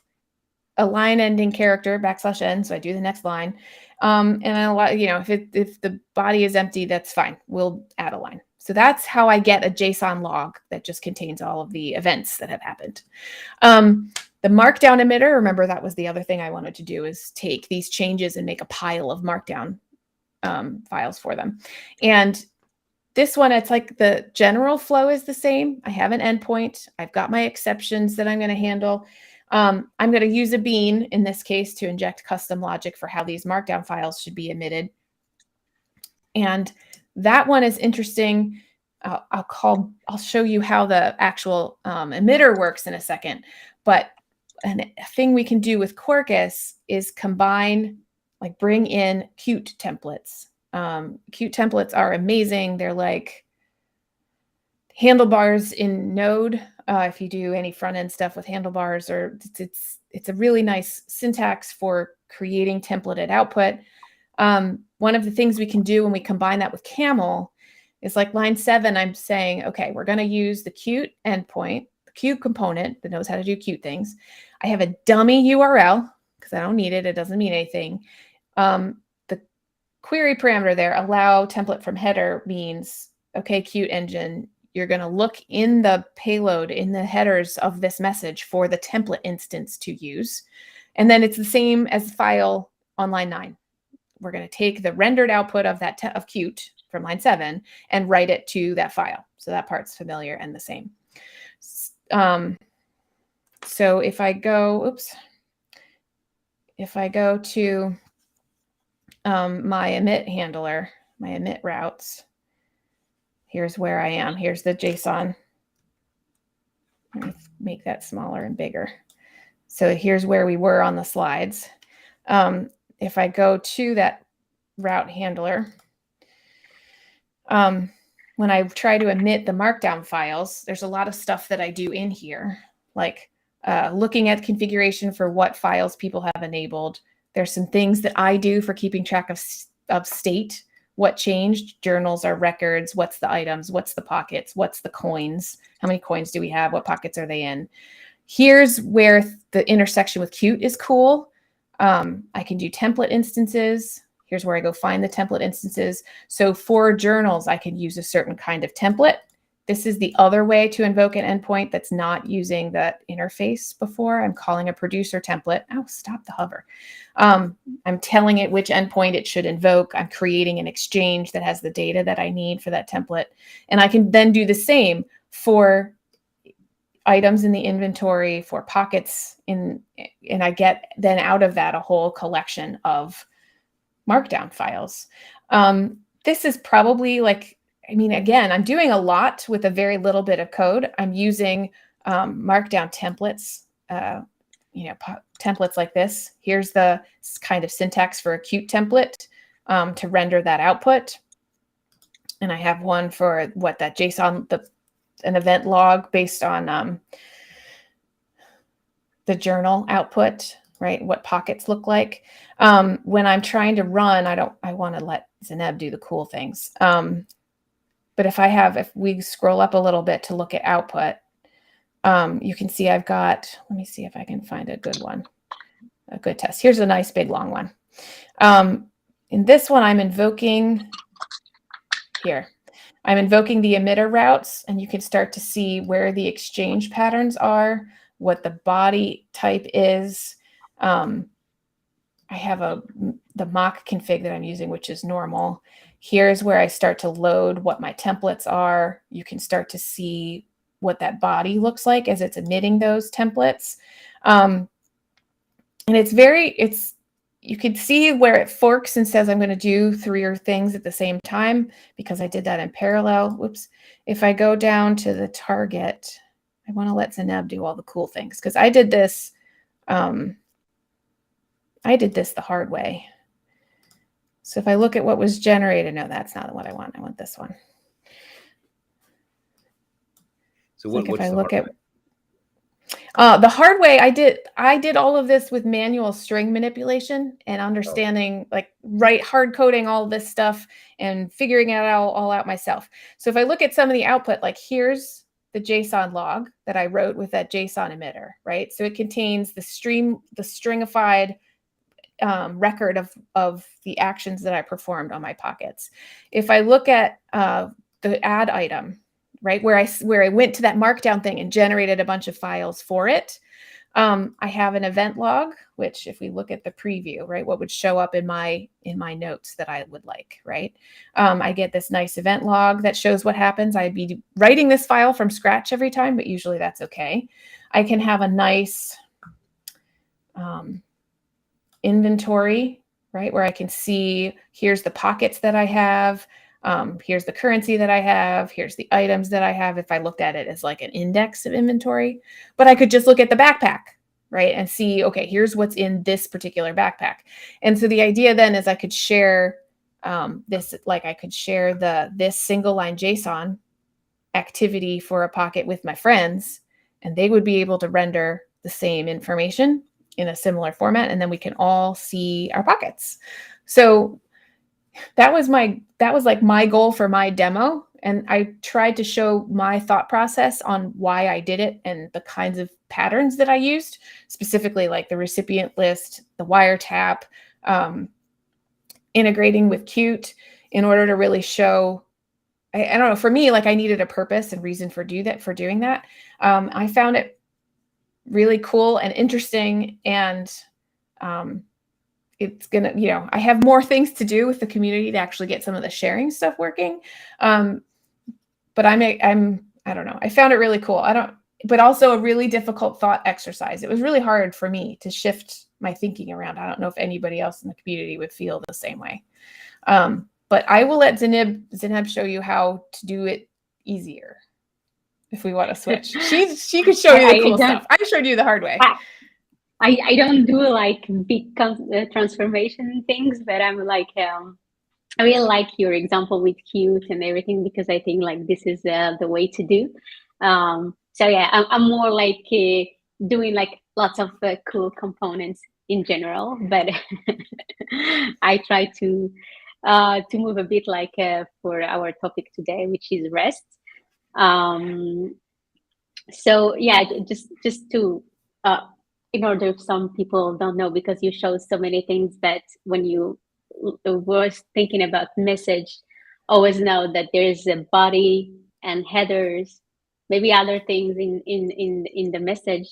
a line ending character, \n. So I do the next line. And if the body is empty, that's fine. We'll add a line. So that's how I get a JSON log that just contains all of the events that have happened. The markdown emitter, remember that was the other thing I wanted to do, is take these changes and make a pile of markdown files for them. And this one, it's like the general flow is the same. I have an endpoint. I've got my exceptions that I'm going to handle. I'm going to use a bean in this case to inject custom logic for how these markdown files should be emitted. And that one is interesting. I'll show you how the actual emitter works in a second. But a thing we can do with Quarkus is bring in Qt templates. Qt templates are amazing. They're like handlebars in Node. If you do any front end stuff with handlebars, or it's a really nice syntax for creating templated output. One of the things we can do when we combine that with Camel is like line 7, I'm saying, okay, we're going to use the Qt endpoint, the Qt component that knows how to do Qt things. I have a dummy URL because I don't need it. It doesn't mean anything. The query parameter there, allow template from header, means, okay, Qt engine, you're going to look in the payload, in the headers of this message for the template instance to use. And then it's the same as the file on line 9. we're going to take the rendered output of that of Qt from line 7 and write it to that file. So that part's familiar and the same. So if I go, if I go to my emit handler, my emit routes, here's where I am. Here's the JSON. Let me make that smaller and bigger. So here's where we were on the slides. If I go to that route handler, when I try to emit the markdown files, there's a lot of stuff that I do in here, like looking at configuration for what files people have enabled. There's some things that I do for keeping track of state, what changed, journals or records, what's the items, what's the pockets, what's the coins, how many coins do we have, what pockets are they in. Here's where the intersection with Qt is cool. I can do template instances. Here's where I go find the template instances. So for journals, I can use a certain kind of template. This is the other way to invoke an endpoint that's not using that interface before. I'm calling a producer template. Oh, stop the hover. I'm telling it which endpoint it should invoke. I'm creating an exchange that has the data that I need for that template. And I can then do the same for items in the inventory, for pockets and I get then out of that a whole collection of markdown files. This is probably like, I mean, again, I'm doing a lot with a very little bit of code. I'm using markdown templates, templates like this. Here's the kind of syntax for a Qt template to render that output. And I have one for what that JSON, an event log based on the journal output, right? What pockets look like. When I'm trying to run, I want to let Zeneb do the cool things. But if we scroll up a little bit to look at output, you can see I've got, let me see if I can find a good one, a good test. Here's a nice big long one. In this one, I'm invoking here. I'm invoking the emitter routes, and you can start to see where the exchange patterns are, what the body type is. I have the mock config that I'm using, which is normal. Here's where I start to load what my templates are. You can start to see what that body looks like as it's emitting those templates. And you can see where it forks and says, I'm going to do 3 things at the same time because I did that in parallel. Whoops. If I go down to the target, I want to let Zeneb do all the cool things because I did this the hard way. So if I look at what was generated, no, that's not what I want. I want this one. So what's if I look at the hard way, I did all of this with manual string manipulation and understanding, like hard coding all of this stuff and figuring it all out myself. So if I look at some of the output, like here's the JSON log that I wrote with that JSON emitter, right? So it contains the stringified record of the actions that I performed on my pockets. If I look at the add item, right, where I went to that markdown thing and generated a bunch of files for it, I have an event log, which if we look at the preview, right, what would show up in my notes that I would like, right? I get this nice event log that shows what happens. I'd be writing this file from scratch every time, but usually that's okay. I can have a nice inventory, right, where I can see here's the pockets that I have, here's the currency that I have, here's the items that I have, if I looked at it as like an index of inventory. But I could just look at the backpack, right, and see, okay, here's what's in this particular backpack. And so the idea then is I could share this single line JSON activity for a pocket with my friends, and they would be able to render the same information in a similar format, and then we can all see our pockets. So that was like my goal for my demo, and I tried to show my thought process on why I did it and the kinds of patterns that I used, specifically like the recipient list, the wiretap, integrating with Qt in order to really show. I don't know. For me, like I needed a purpose and reason for doing that. I found it really cool and interesting, and it's gonna, I have more things to do with the community to actually get some of the sharing stuff working. But I don't know. I found it really cool. But also a really difficult thought exercise. It was really hard for me to shift my thinking around. I don't know if anybody else in the community would feel the same way. But I will let Zineb show you how to do it easier if we want to switch. She could show you the cool stuff. I showed you the hard way. I don't do like big transformation things, but I'm like, I really like your example with Qt and everything, because I think like this is the way to do. So yeah, I'm more like doing like lots of cool components in general, but I try to move a bit like for our topic today, which is REST. So yeah, just to in order if some people don't know, because you showed so many things that when you was thinking about message, always know that there is a body and headers, maybe other things in the message,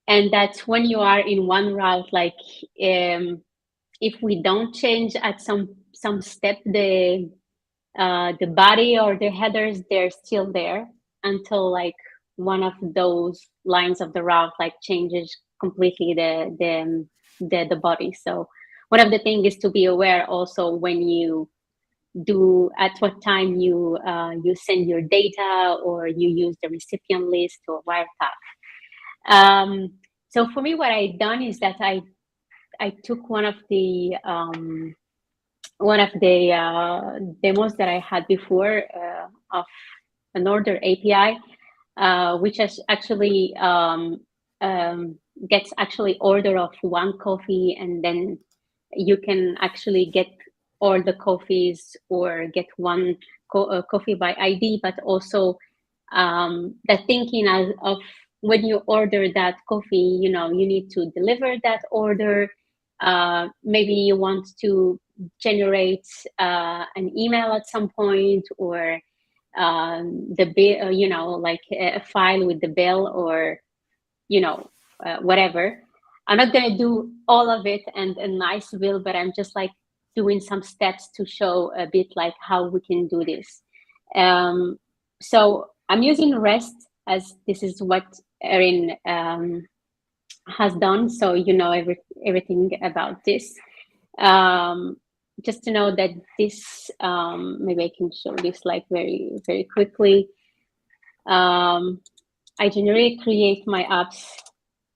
and that's when you are in one route, like if we don't change at some step the body or the headers, they're still there until like one of those lines of the route like changes completely the body. So one of the things is to be aware also when you do, at what time you send your data or you use the recipient list or wiretap. So for me, what I've done is that I took one of the demos that I had before of an order API, which is actually gets actually order of one coffee, and then you can actually get all the coffees or get one coffee by ID, but also the thinking of when you order that coffee, you need to deliver that order. Maybe you want to generate an email at some point, or the bill, like a file with the bill, or whatever. I'm not gonna do all of it and a nice bill, but I'm just like doing some steps to show a bit like how we can do this. So I'm using REST, as this is what Erin has done, so everything about this. Just to know that this, maybe I can show this like very, very quickly. I generally create my apps.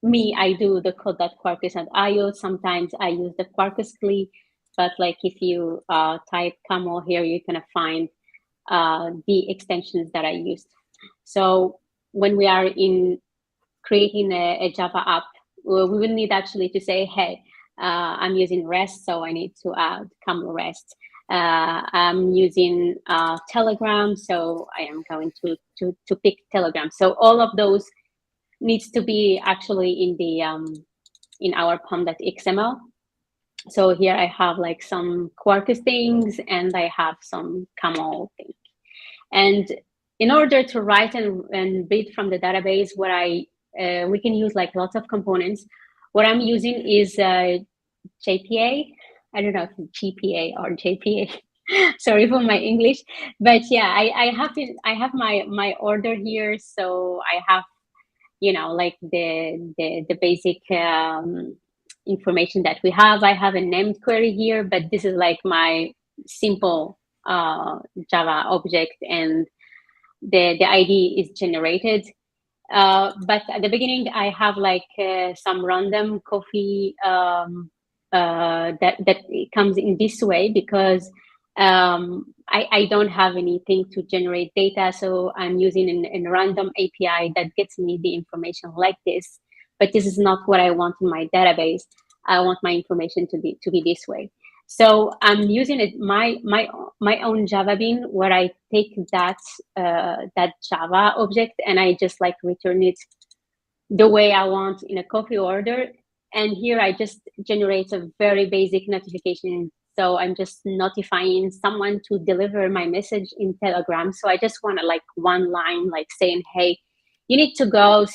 I do the code.quarkus.io. Sometimes I use the Quarkus CLI, but like if you type Camel here, you're gonna find the extensions that I used. So when we are in creating a Java app, we will need actually to say, hey, I'm using REST, so I need to add Camel REST. I'm using Telegram, so I am going to pick Telegram. So all of those needs to be actually in the in our pom.xml. So here I have like some Quarkus things, and I have some Camel things. And in order to write and read from the database, what we can use like lots of components. What I'm using is JPA. I don't know if it's GPA or JPA. Sorry for my English, but yeah, I have my order here, so I have like the basic information that we have. I have a named query here, but this is like my simple Java object, and the ID is generated. But at the beginning, I have like some random coffee that comes in this way, because I don't have anything to generate data, so I'm using a random API that gets me the information like this. But this is not what I want in my database. I want my information to be this way. So I'm using my own Java bean, where I take that Java object and I just like return it the way I want in a coffee order. And here I just generate a very basic notification. So I'm just notifying someone to deliver my message in Telegram. So I just want to like one line, like saying, hey, you need to go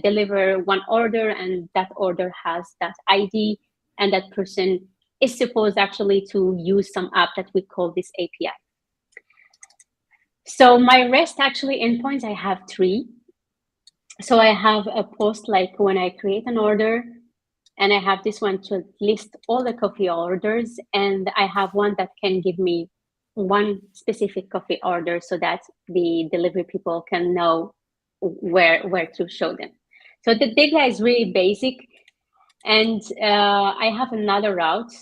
deliver one order, and that order has that ID. and that person is supposed actually to use some app that we call this API. So my REST actually endpoints, I have 3. So I have a post like when I create an order, and I have this one to list all the coffee orders, and I have one that can give me one specific coffee order so that the delivery people can know where to show them. So the data is really basic. And I have another route.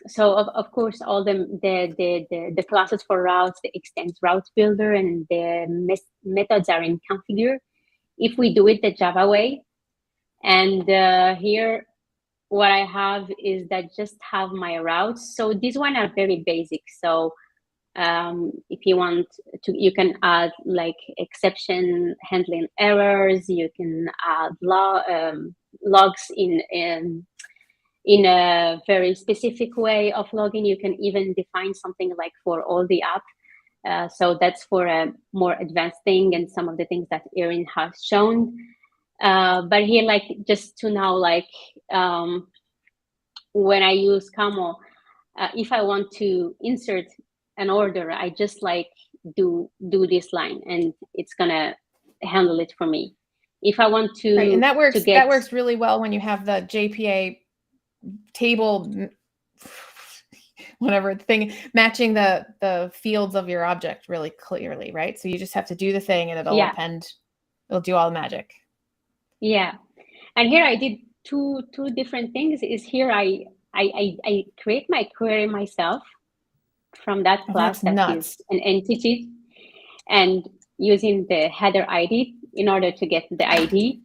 So of course, all the classes for routes, the extends route builder, and the methods are in configure. If we do it the Java way, and here what I have is that just have my routes. So these one are very basic. So if you want to, you can add like exception handling errors. You can add logs in a very specific way of logging. You can even define something like for all the app. So that's for a more advanced thing and some of the things that Erin has shown. But here, like just to know, like when I use Camo, if I want to insert an order, I just like do this line, and it's gonna handle it for me. If I want to, right, and that works really well when you have the JPA table, whatever thing, matching the fields of your object really clearly, right? So you just have to do the thing, and it'll append, it'll do all the magic. Yeah, and here I did two different things. Is here I create my query myself from that class that is an entity, and using the header ID in order to get the ID.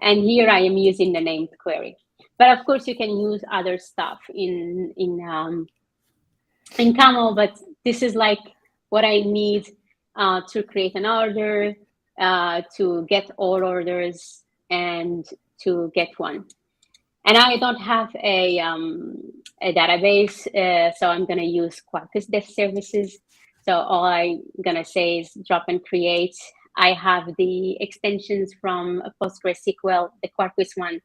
And here I am using the named query. But of course, you can use other stuff in Camel. But this is like what I need to create an order, to get all orders, and to get one. And I don't have a database, so I'm going to use Quarkus Dev Services. So all I'm going to say is drop and create. I have the extensions from PostgreSQL, the Quarkus one.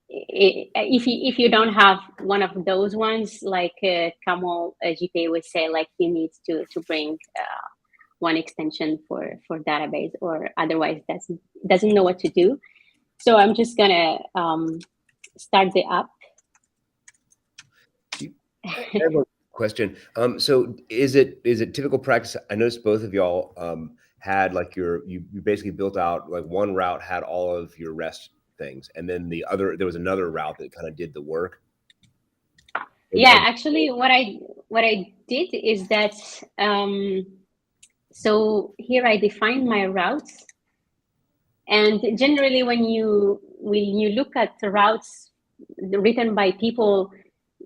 If you don't have one of those ones, like Camel GPA would say, like you need to bring one extension for database, or otherwise doesn't know what to do. So I'm just gonna start the app. I have a question. So is it typical practice? I noticed both of y'all had like you basically built out like one route had all of your REST things, and then there was another route that kind of did the work. Yeah, actually, what I did is that so here I defined my routes. And generally, when you look at the routes written by people,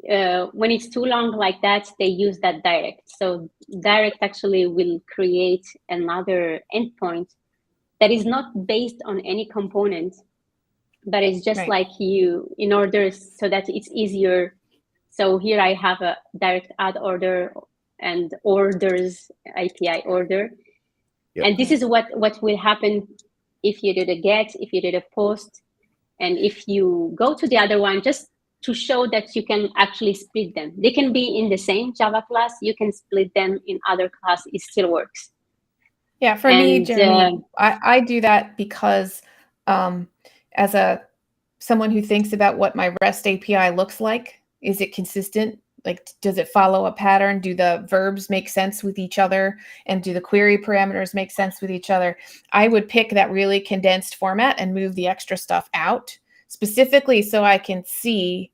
when it's too long like that, they use that direct. So direct actually will create another endpoint that is not based on any component, but it's just like you, in order so that it's easier. So here I have a direct add order and orders API order. Yep. And this is what will happen if you did a get, if you did a post, and if you go to the other one, just to show that you can actually split them. They can be in the same Java class. You can split them in other class. It still works. Yeah, for me, Jeremy, I do that because as someone who thinks about what my REST API looks like, is it consistent? Like, does it follow a pattern? Do the verbs make sense with each other? And do the query parameters make sense with each other? I would pick that really condensed format and move the extra stuff out specifically so I can see,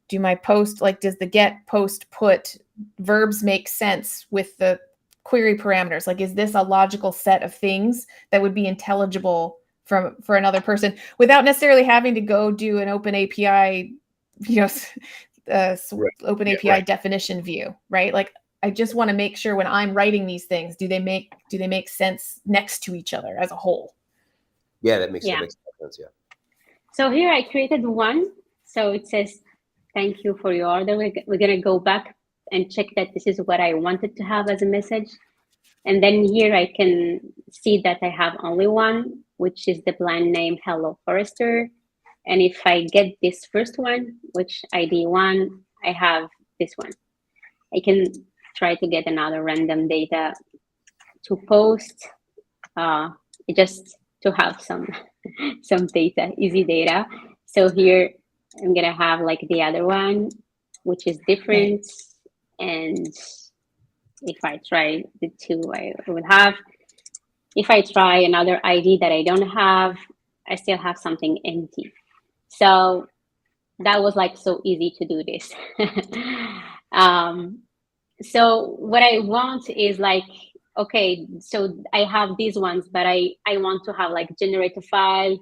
do my post, like, does the get, post, put verbs make sense with the query parameters? Like, is this a logical set of things that would be intelligible for another person without necessarily having to go do an open API, open API definition view, right? Like, I just want to make sure when I'm writing these things, do they make sense next to each other as a whole? Yeah, that makes sense. Yeah. So here I created one. So it says, thank you for your order. We're going to go back and check that this is what I wanted to have as a message. And then here I can see that I have only one, which is the blind name Hello Forester. And if I get this first one, which ID 1, I have this one. I can try to get another random data to post, just to have some data, easy data. So here I'm gonna have like the other one, which is different. And if I try the 2, I would have. If I try another ID that I don't have, I still have something empty. So that was like so easy to do this. So what I want is like, okay, so I have these ones, but I want to have like generate a file,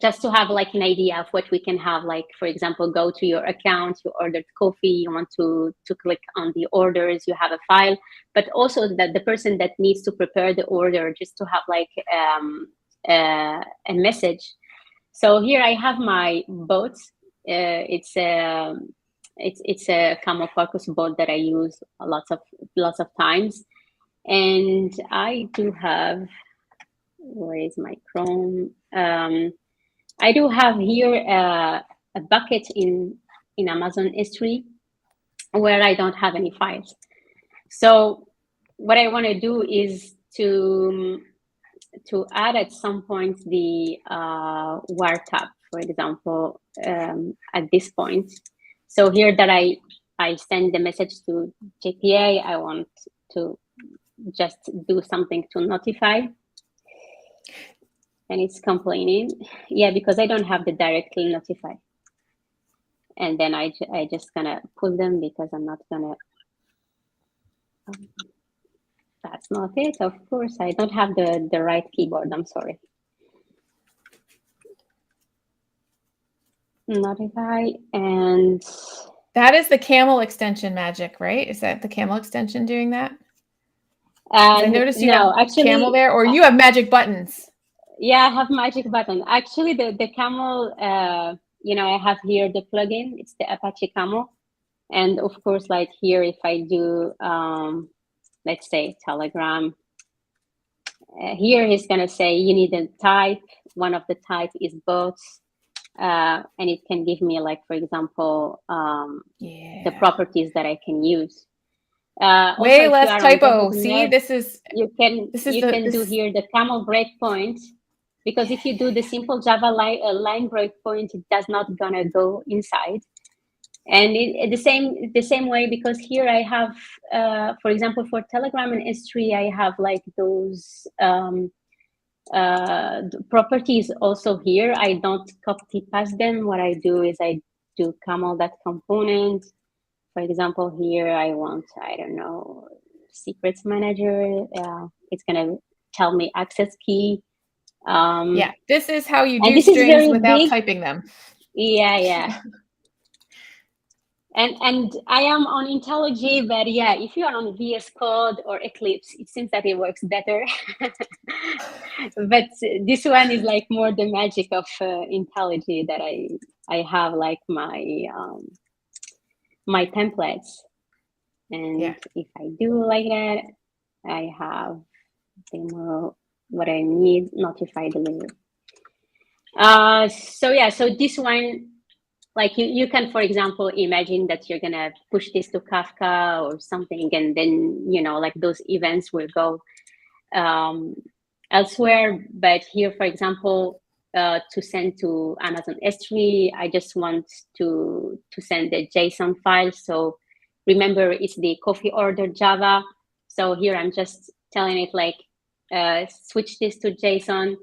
just to have like an idea of what we can have. Like, for example, go to your account, you ordered coffee, you want to click on the orders, you have a file, but also that the person that needs to prepare the order, just to have like a message. So here I have my bot. It's a Camel Focus bot that I use lots of times, and I do have. Where is my Chrome? I do have here a bucket in Amazon S3 where I don't have any files. So what I want to do is to add at some point the wiretap, for example, at this point. So here that I send the message to JPA, I want to just do something to notify. And it's complaining, yeah, because I don't have the directly notify. And then I just gonna pull them because I'm not gonna. That's not it. Of course, I don't have the right keyboard. I'm sorry. Notify, and that is the camel extension magic, right? Is that the camel extension doing that? I noticed you have actually camel there, or you have magic buttons. Yeah, I have magic button. Actually, the camel, I have here the plugin. It's the Apache Camel. And of course, like here, if I do, let's say Telegram, here he's going to say you need a type. One of the type is bots. And it can give me, like, for example, the properties that I can use. Way less typo. See, this is you can do here the camel breakpoint. Because if you do the simple Java line breakpoint, it does not gonna go inside. And the same way, because here I have, for example, for Telegram and S3, I have like those properties also here. I don't copy paste them. What I do is I do camel that component. For example, here I want, I don't know, secrets manager. It's gonna tell me access key. Yeah, this is how you do strings without typing them. Yeah. And I am on IntelliJ, but yeah, if you are on VS Code or Eclipse, it seems that it works better. But this one is like more the magic of IntelliJ, that I have like my my templates, and if I do like that, I have demo what I need, notify delivery. So this one, like you can, for example, imagine that you're gonna push this to Kafka or something, and then like those events will go elsewhere. But here, for example, to send to Amazon S3, I just want to send a JSON file. So remember, it's the coffee order Java. So here I'm just telling it like, switch this to JSON.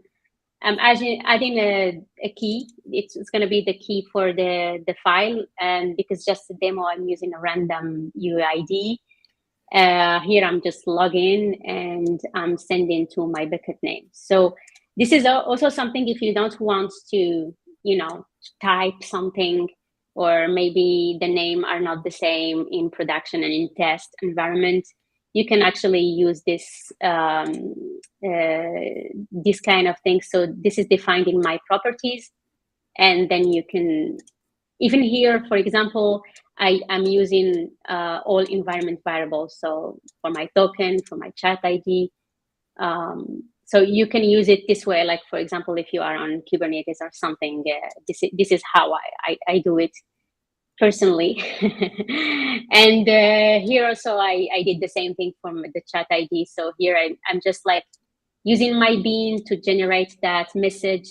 I'm adding a key. It's going to be the key for the file, and because just the demo, I'm using a random UID. Here I'm just logging and I'm sending to my bucket name. So this is also something, if you don't want to, type something, or maybe the name are not the same in production and in test environment, you can actually use this this kind of thing. So this is defined in my properties, and then you can, even here, for example, I'm using all environment variables. So for my token, for my chat ID, So you can use it this way. Like, for example, if you are on Kubernetes or something, this is how I do it personally. And here also I did the same thing from the chat ID. So here I'm just like using my bean to generate that message,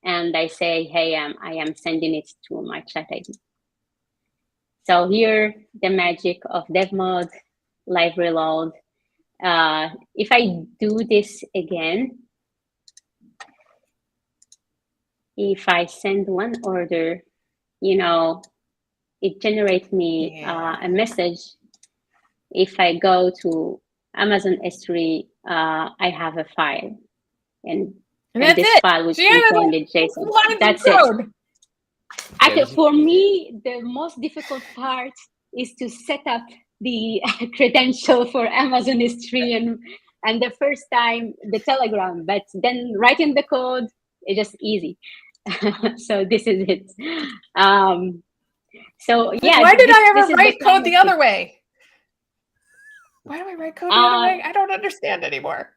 and I say, hey, I am sending it to my chat ID. So here, the magic of dev mode, live reload. If I do this again, if I send one order, you know, it generates me a message. If I go to Amazon S3, I have a file, and this file which contained the JSON. That's it. Actually, for me, the most difficult part is to set up the credential for Amazon S3 and the first time the Telegram, but then writing the code is just easy. So this is it. So yeah. Why did I ever write code the other way? Why do I write code the other way? I don't understand anymore.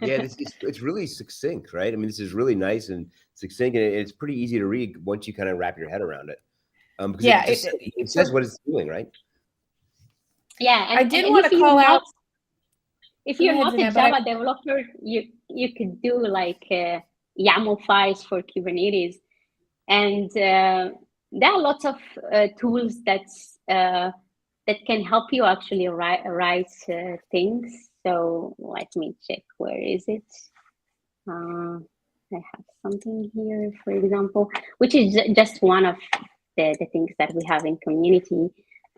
Yeah, it's really succinct, right? I mean, this is really nice and succinct, and it's pretty easy to read once you kind of wrap your head around it. Because yeah, it says what it's doing, right? Yeah, and I did want to call out. If you're not a Java developer, you could do like YAML files for Kubernetes, and there are lots of tools that can help you actually write things. So let me check, where is it? I have something here, for example, which is just one of the things that we have in community.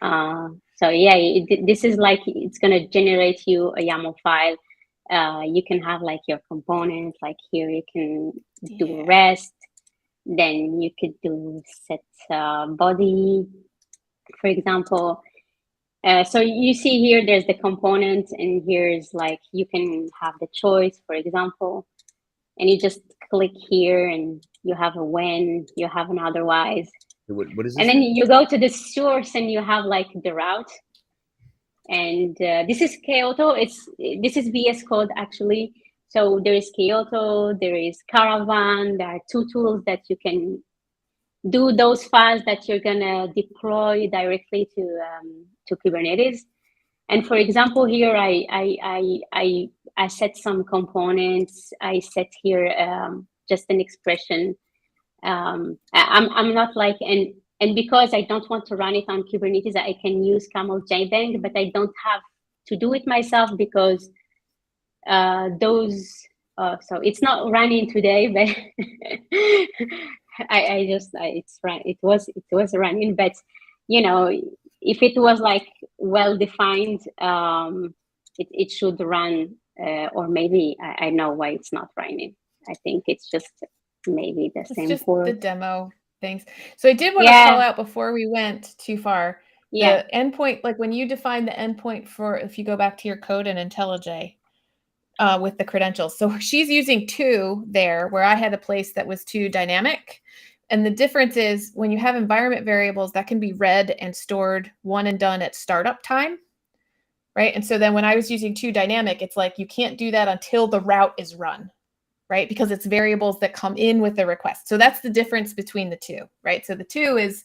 So yeah, this is like, it's gonna generate you a YAML file. You can have like your components, like here you can do REST, then you could do set body, for example. So you see here, there's the component, and here's like, you can have the choice, for example, and you just click here and you have a when, you have an otherwise. What is this? And then you go to the source and you have like the route. And this is Kyoto. This is VS Code actually. So there is Kyoto, there is Caravan. There are two tools that you can do those files that you're gonna deploy directly to Kubernetes. And for example, here I set some components. I set here just an expression. I'm not like, and because I don't want to run it on Kubernetes, I can use Camel JBang, but I don't have to do it myself because so it's not running today, but it was running, but you know, if it was like well defined, it should run, or maybe I know why it's not running. I think it's just maybe the same for the demo things. So I did want to call out before we went too far. The endpoint, like when you define the endpoint for, if you go back to your code in IntelliJ with the credentials. So she's using 2 there, where I had a place that was 2 dynamic. And the difference is when you have environment variables that can be read and stored one and done at startup time, right? And so then when I was using 2 dynamic, it's like you can't do that until the route is run, right? Because it's variables that come in with the request. So that's the difference between the 2, right? So the 2 is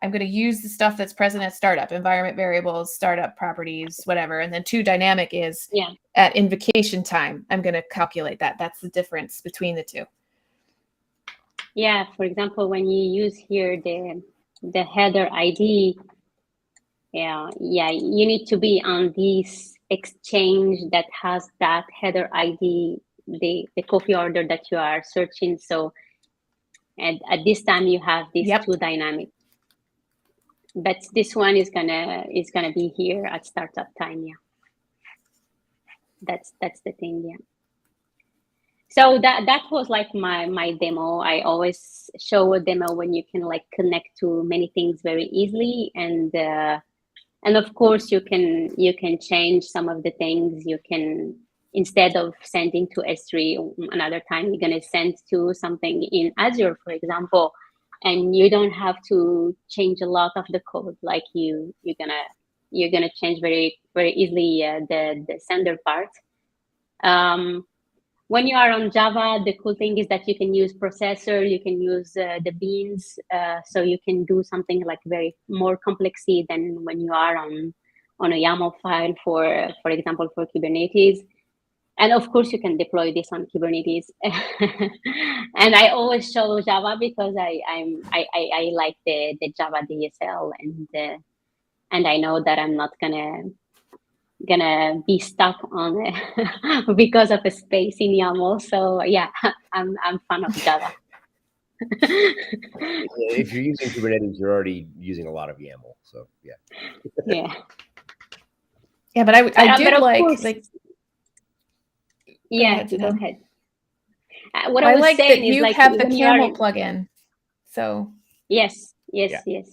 I'm going to use the stuff that's present at startup, environment variables, startup properties, whatever. And then 2 dynamic is at invocation time. I'm going to calculate that. That's the difference between the 2. Yeah, for example, when you use here the header ID, you need to be on this exchange that has that header ID, the copy order that you are searching. So at this time you have these 2 dynamic, but this one is gonna be here at startup time. That's the thing. So that was like my demo. I always show a demo when you can like connect to many things very easily, and of course you can change some of the things. You can, instead of sending to S3 another time, you're gonna send to something in Azure, for example, and you don't have to change a lot of the code. Like you're gonna change very very easily the sender part. when you are on Java, the cool thing is that you can use processor, you can use the beans, so you can do something like very more complexity than when you are on a YAML file for example, for Kubernetes. And of course, you can deploy this on Kubernetes. And I always show Java because I like the Java DSL, and I know that I'm not gonna be stuck on it because of a space in YAML. So yeah, I'm fan of Java. If you're using Kubernetes, you're already using a lot of YAML. So yeah. Yeah, but I do like yeah. Go ahead. What I was like saying that is you like have the when you are camel plugin. So yes, you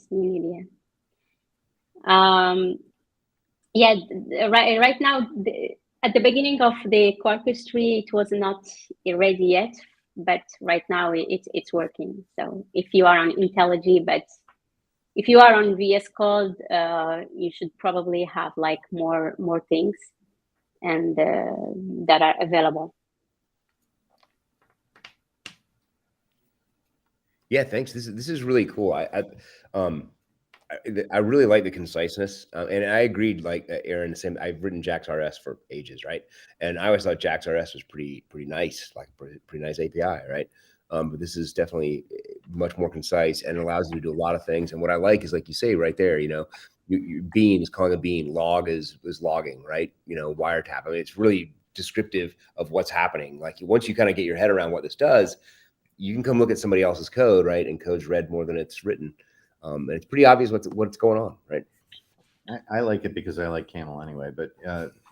need yeah. Right now, at the beginning of the Quarkus tree, it was not ready yet, but right now it's working. So if you are on IntelliJ, but if you are on VS Code, you should probably have like more things and that are available. Yeah, thanks. This is really cool. I really like the conciseness, and I agreed. Like Aaron, the same. I've written JAX-RS for ages, right? And I always thought JAX-RS was pretty nice, like pretty nice API, right? But this is definitely much more concise and allows you to do a lot of things. And what I like is, like you say right there, you know, your bean is calling a bean, log is logging, right? You know, wiretap. I mean, it's really descriptive of what's happening. Like once you kind of get your head around what this does, you can come look at somebody else's code, right? And code's read more than it's written. And it's pretty obvious what's going on, right? I like it because I like camel anyway, but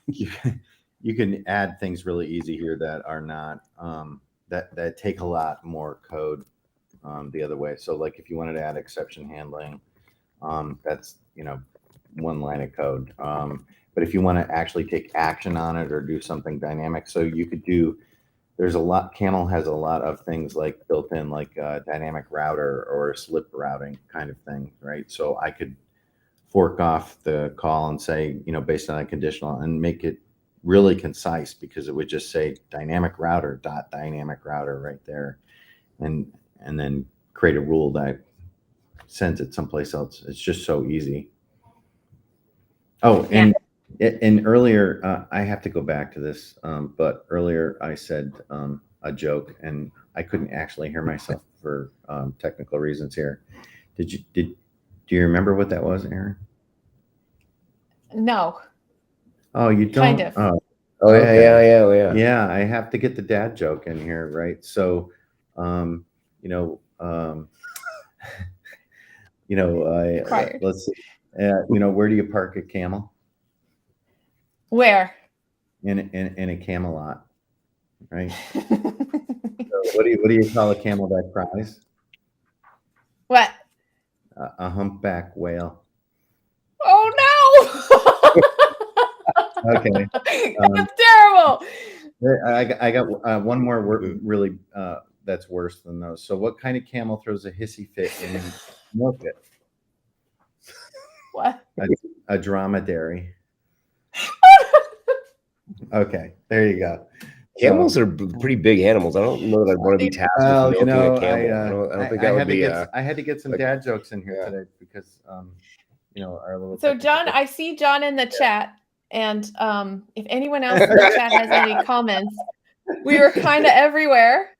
you can add things really easy here that are not that take a lot more code the other way. So like if you wanted to add exception handling, that's, you know, one line of code. But if you want to actually take action on it or do something dynamic, so you could do. There's a lot. Camel has a lot of things like built in, like a dynamic router or slip routing kind of thing, right? So I could fork off the call and say, you know, based on a conditional, and make it really concise, because it would just say dynamic router dot dynamic router right there, and then create a rule that sends it someplace else. It's just so easy. Oh, and earlier, I have to go back to this, but earlier I said a joke, and I couldn't actually hear myself for technical reasons here. Do you remember what that was, Aaron? no. Oh, you don't? Kind of. Oh, okay. Yeah. Yeah, I have to get the dad joke in here, right? So, you know, let's see. You know, where do you park a camel? Where? In a Camelot, right? So what do you call a camel that cries? What? A humpback whale. Oh no! Okay, that's terrible. I got one more word really that's worse than those. So what kind of camel throws a hissy fit when you milk it? What? A dromedary. Okay, there you go. Camels are pretty big animals. I don't know that I'd want to be tasked with milking a camel. I don't think that would be. I had to get some dad jokes in here today because, you know, our little. So John, I see John in the chat, and if anyone else in the chat has any comments, we were kind of everywhere.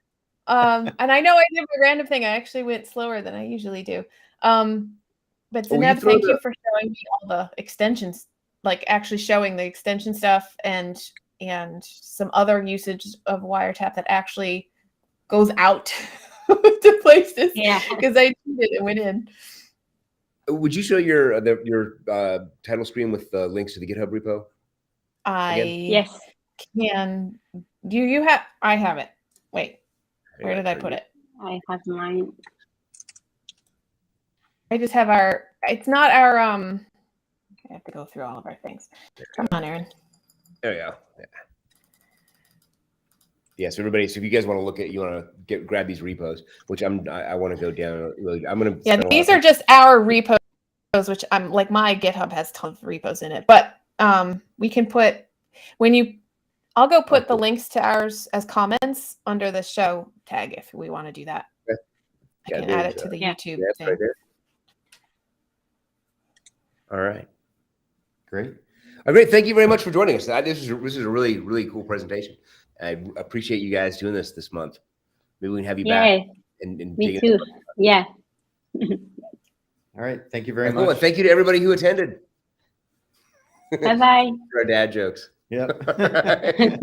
And I know I did a random thing. I actually went slower than I usually do. But Zeynep, thank you for showing me all the extensions, like actually showing the extension stuff and some other usage of wiretap that actually goes out to places. Yeah, because I did it went in. Would you show your title screen with links to the GitHub repo? Yes can. Do you have? I have it. Wait, where did I put it? I have mine. I just have our. It's not our. I have to go through all of our things. Come on, Aaron. There you go. Yeah. So everybody, so if you guys want to look at, you want to grab these repos, which I want to go down. Really, I'm gonna. Yeah, these are just our repos, which I'm like my GitHub has tons of repos in it, but we can put when you I'll go put the links to ours as comments under the show tag if we want to do that. Okay. I can add it to the YouTube that's thing. right there. All right. Great. Great. Thank you very much for joining us. This is a really, really cool presentation. I appreciate you guys doing this month. Maybe we can have you back. And me dig too. Yeah. All right. Thank you very cool. much. And thank you to everybody who attended. Bye-bye. Our dad jokes. Yep. All right.